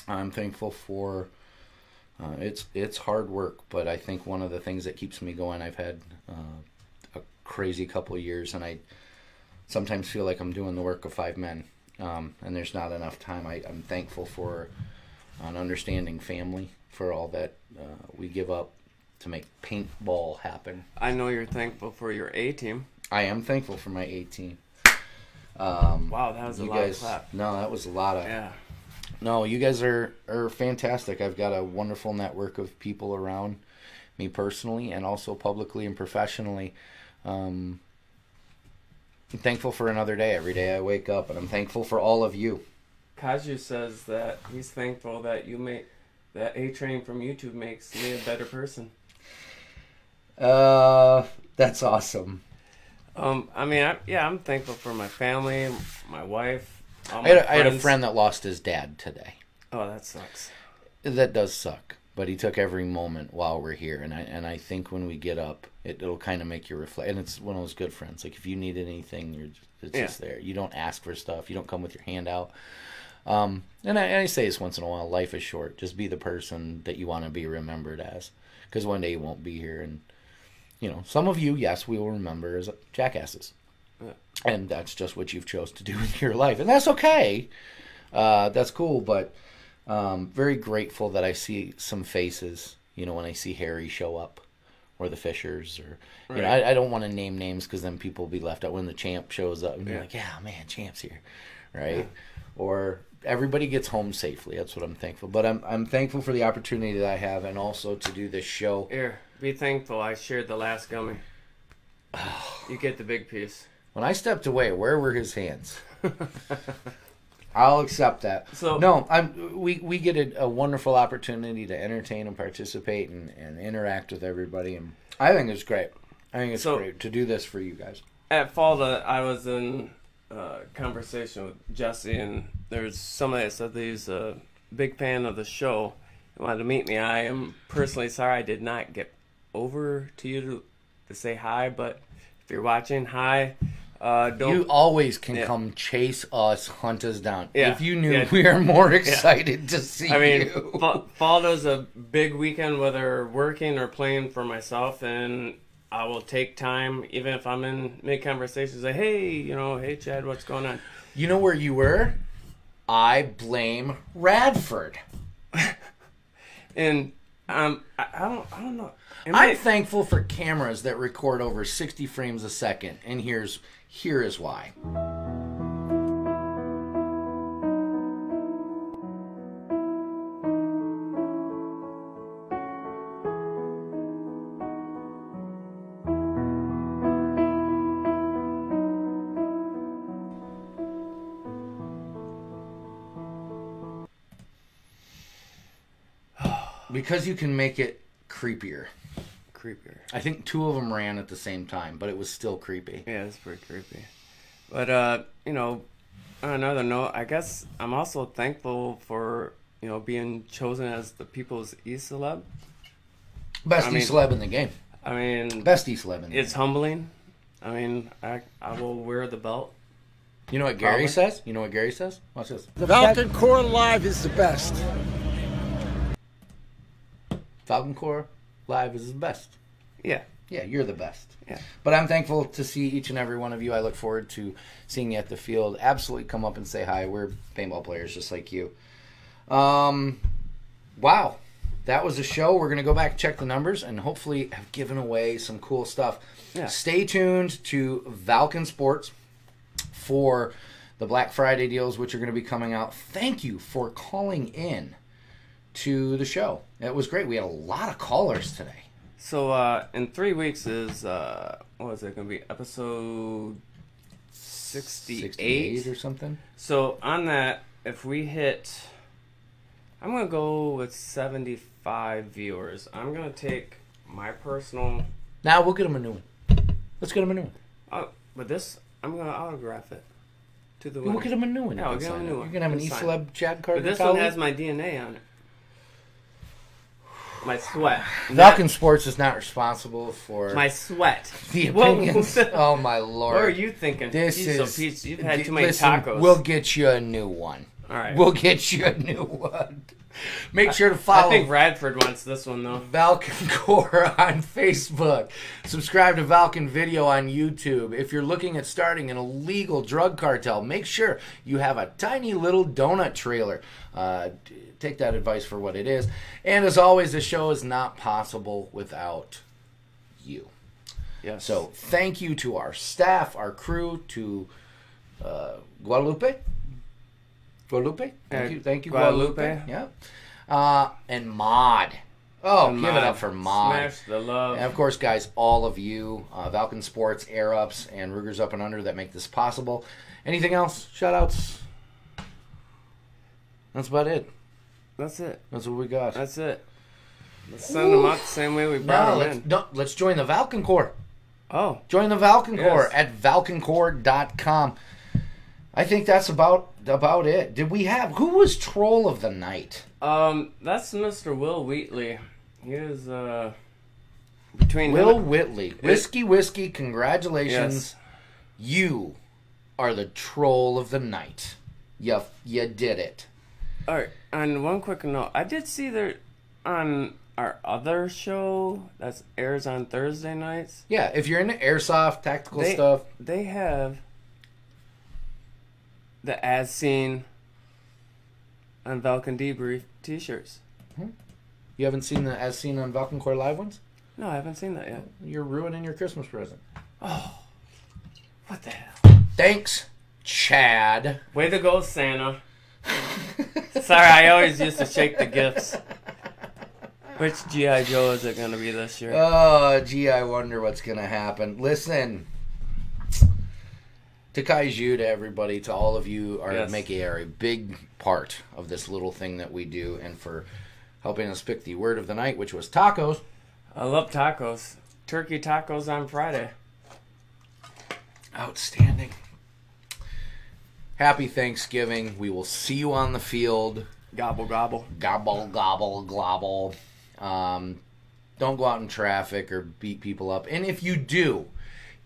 I'm thankful for it's hard work, but I think one of the things that keeps me going, I've had a crazy couple of years, and I sometimes feel like I'm doing the work of 5 men, and there's not enough time. I'm thankful for an understanding family, for all that we give up to make paintball happen. I know you're thankful for your A-team. I am thankful for my A-team. Wow, that was a lot of clap. No, that was a lot of... Yeah. No, you guys are fantastic. I've got a wonderful network of people around me personally and also publicly and professionally. I'm thankful for another day. Every day I wake up, and I'm thankful for all of you. Kaju says that he's thankful that that A-Train from YouTube makes me a better person. That's awesome. I'm thankful for my family, my wife. I had a friend that lost his dad today. Oh, that sucks. That does suck, but he took every moment while we're here, and I think when we get up, it'll kind of make you reflect. And it's one of those good friends. Like if you need anything, it's just there. You don't ask for stuff. You don't come with your hand out. And I say this once in a while, life is short. Just be the person that you want to be remembered as. Because one day you won't be here. And, some of you, yes, we will remember as jackasses. Yeah. And that's just what you've chose to do in your life. And that's okay. That's cool. But very grateful that I see some faces, when I see Harry show up. Or the Fishers. Or I don't want to name names because then people will be left out when the champ shows up. And you're like, yeah, man, champ's here. Right? Yeah. Or... everybody gets home safely. That's what I'm thankful. But I'm thankful for the opportunity that I have, and also to do this show. Here, be thankful. I shared the last gummy. You get the big piece. When I stepped away, where were his hands? I'll accept that. So no, we get a wonderful opportunity to entertain and participate and interact with everybody, and I think it's great. I think it's great to do this for you guys. At Falda, I was in conversation with Jesse, and there's somebody that said that he's a big fan of the show and wanted to meet me. I am personally sorry I did not get over to you to say hi, but if you're watching, hi. You always can come chase us, hunt us down. If you knew, we are more excited to see you. I mean, Falda's a big weekend, whether working or playing for myself, and I will take time, even if I'm in mid-conversation, say, hey, hey, Chad, what's going on? You know where you were? I blame Radford. And I don't know. I'm thankful for cameras that record over 60 frames a second, and here is why. Because you can make it creepier. I think two of them ran at the same time, but it was still creepy. Yeah, it's pretty creepy. But, on another note, I guess I'm also thankful for, being chosen as the People's E-Celeb. Best E-Celeb in the game. I mean... Best E-Celeb in the game. It's humbling. I mean, I will wear the belt. You know what Gary says? Watch this. The Valken Core Live is the best. Valken Core Live is the best. Yeah. Yeah, you're the best. Yeah. But I'm thankful to see each and every one of you. I look forward to seeing you at the field. Absolutely come up and say hi. We're paintball players just like you. Wow. That was a show. We're going to go back and check the numbers and hopefully have given away some cool stuff. Yeah. Stay tuned to Valken Sports for the Black Friday deals, which are going to be coming out. Thank you for calling in to the show. It was great. We had a lot of callers today. So in 3 weeks is what is it going to be? Episode 68 or something. So on that, if we hit, I'm going to go with 75 viewers. I'm going to take my personal. Now we'll get them a new one. Let's get them a new one. Oh, but this I'm going to autograph it to the winner. We'll get them a new one. Yeah, we'll get them a new one. You're going to have an E-Celeb Chad card. But this one has my DNA on it. My sweat. Valken Sports is not responsible for my sweat. The opinions. Oh my Lord! What are you thinking? You've had too many tacos. We'll get you a new one. All right. We'll get you a new one. Make sure to follow. I think Radford wants this one though. Valken Core on Facebook. Subscribe to Valken Video on YouTube. If you're looking at starting an illegal drug cartel, make sure you have a tiny little donut trailer. Take that advice for what it is. And as always, the show is not possible without you. Yes. So thank you to our staff, our crew, to Guadalupe. Thank you, Guadalupe. Yeah. And Mod. Oh, give it up for Mod. Smash the love. And of course, guys, all of you, Valken Sports, Air Ups, and Ruger's Up and Under that make this possible. Anything else? Shout-outs? That's about it. That's it. That's what we got. That's it. Let's send them out the same way we brought them in. No, let's join the Valken Core. Oh. Join the Valken Core at valkencore.com. I think that's about it. Did we have... Who was Troll of the Night? That's Mr. Will Wheatley. He is, between Will Whitley. Whiskey, congratulations. Yes. You are the Troll of the Night. You did it. All right. On one quick note, I did see there on our other show that airs on Thursday nights. Yeah, if you're into airsoft, tactical stuff. They have the As Seen on Valken Debrief t-shirts. You haven't seen the As Seen on Valken Core Live ones? No, I haven't seen that yet. You're ruining your Christmas present. Oh, what the hell? Thanks, Chad. Way to go, Santa. Sorry, I always used to shake the gifts. Which G.I. Joe is it going to be this year? Oh, gee, I wonder what's going to happen. Listen, to Kaiju, to everybody, to all of you are making a big part of this little thing that we do, and for helping us pick the word of the night, which was tacos. I love tacos. Turkey tacos on Friday. Outstanding. Happy Thanksgiving. We will see you on the field. Gobble, gobble. Gobble, gobble, globble. Don't go out in traffic or beat people up. And if you do,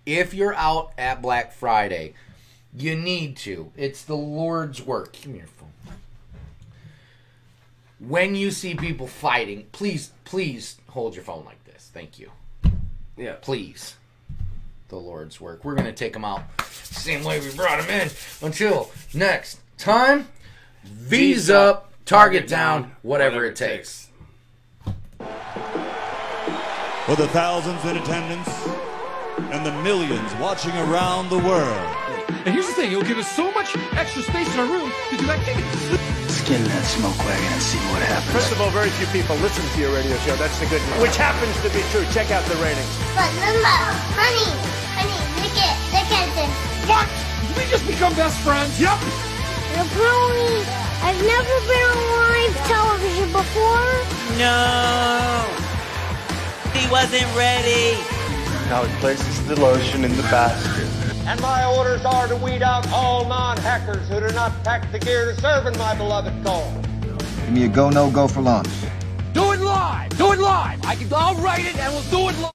if you're out at Black Friday, you need to. It's the Lord's work. Give me your phone. When you see people fighting, please hold your phone like this. Thank you. Yeah. Please. The Lord's work. We're going to take them out same way we brought them in. Until next time, V's up, target down, whatever it takes. For the thousands in attendance and the millions watching around the world. And here's the thing, it'll give us so much extra space in our room to do activities. Get in that smoke wagon and see what happens. First of all, very few people listen to your radio show. That's the good news. Which happens to be true. Check out the ratings. But Mama, honey, lick it. What? Did we just become best friends? Yep. The pony. I've never been on live television before. No. He wasn't ready. Now he places the lotion in the basket. And my orders are to weed out all non-hackers who do not pack the gear to serve in my beloved cause. Give me a go, no go for launch. Do it live. I'll write it and we'll do it live.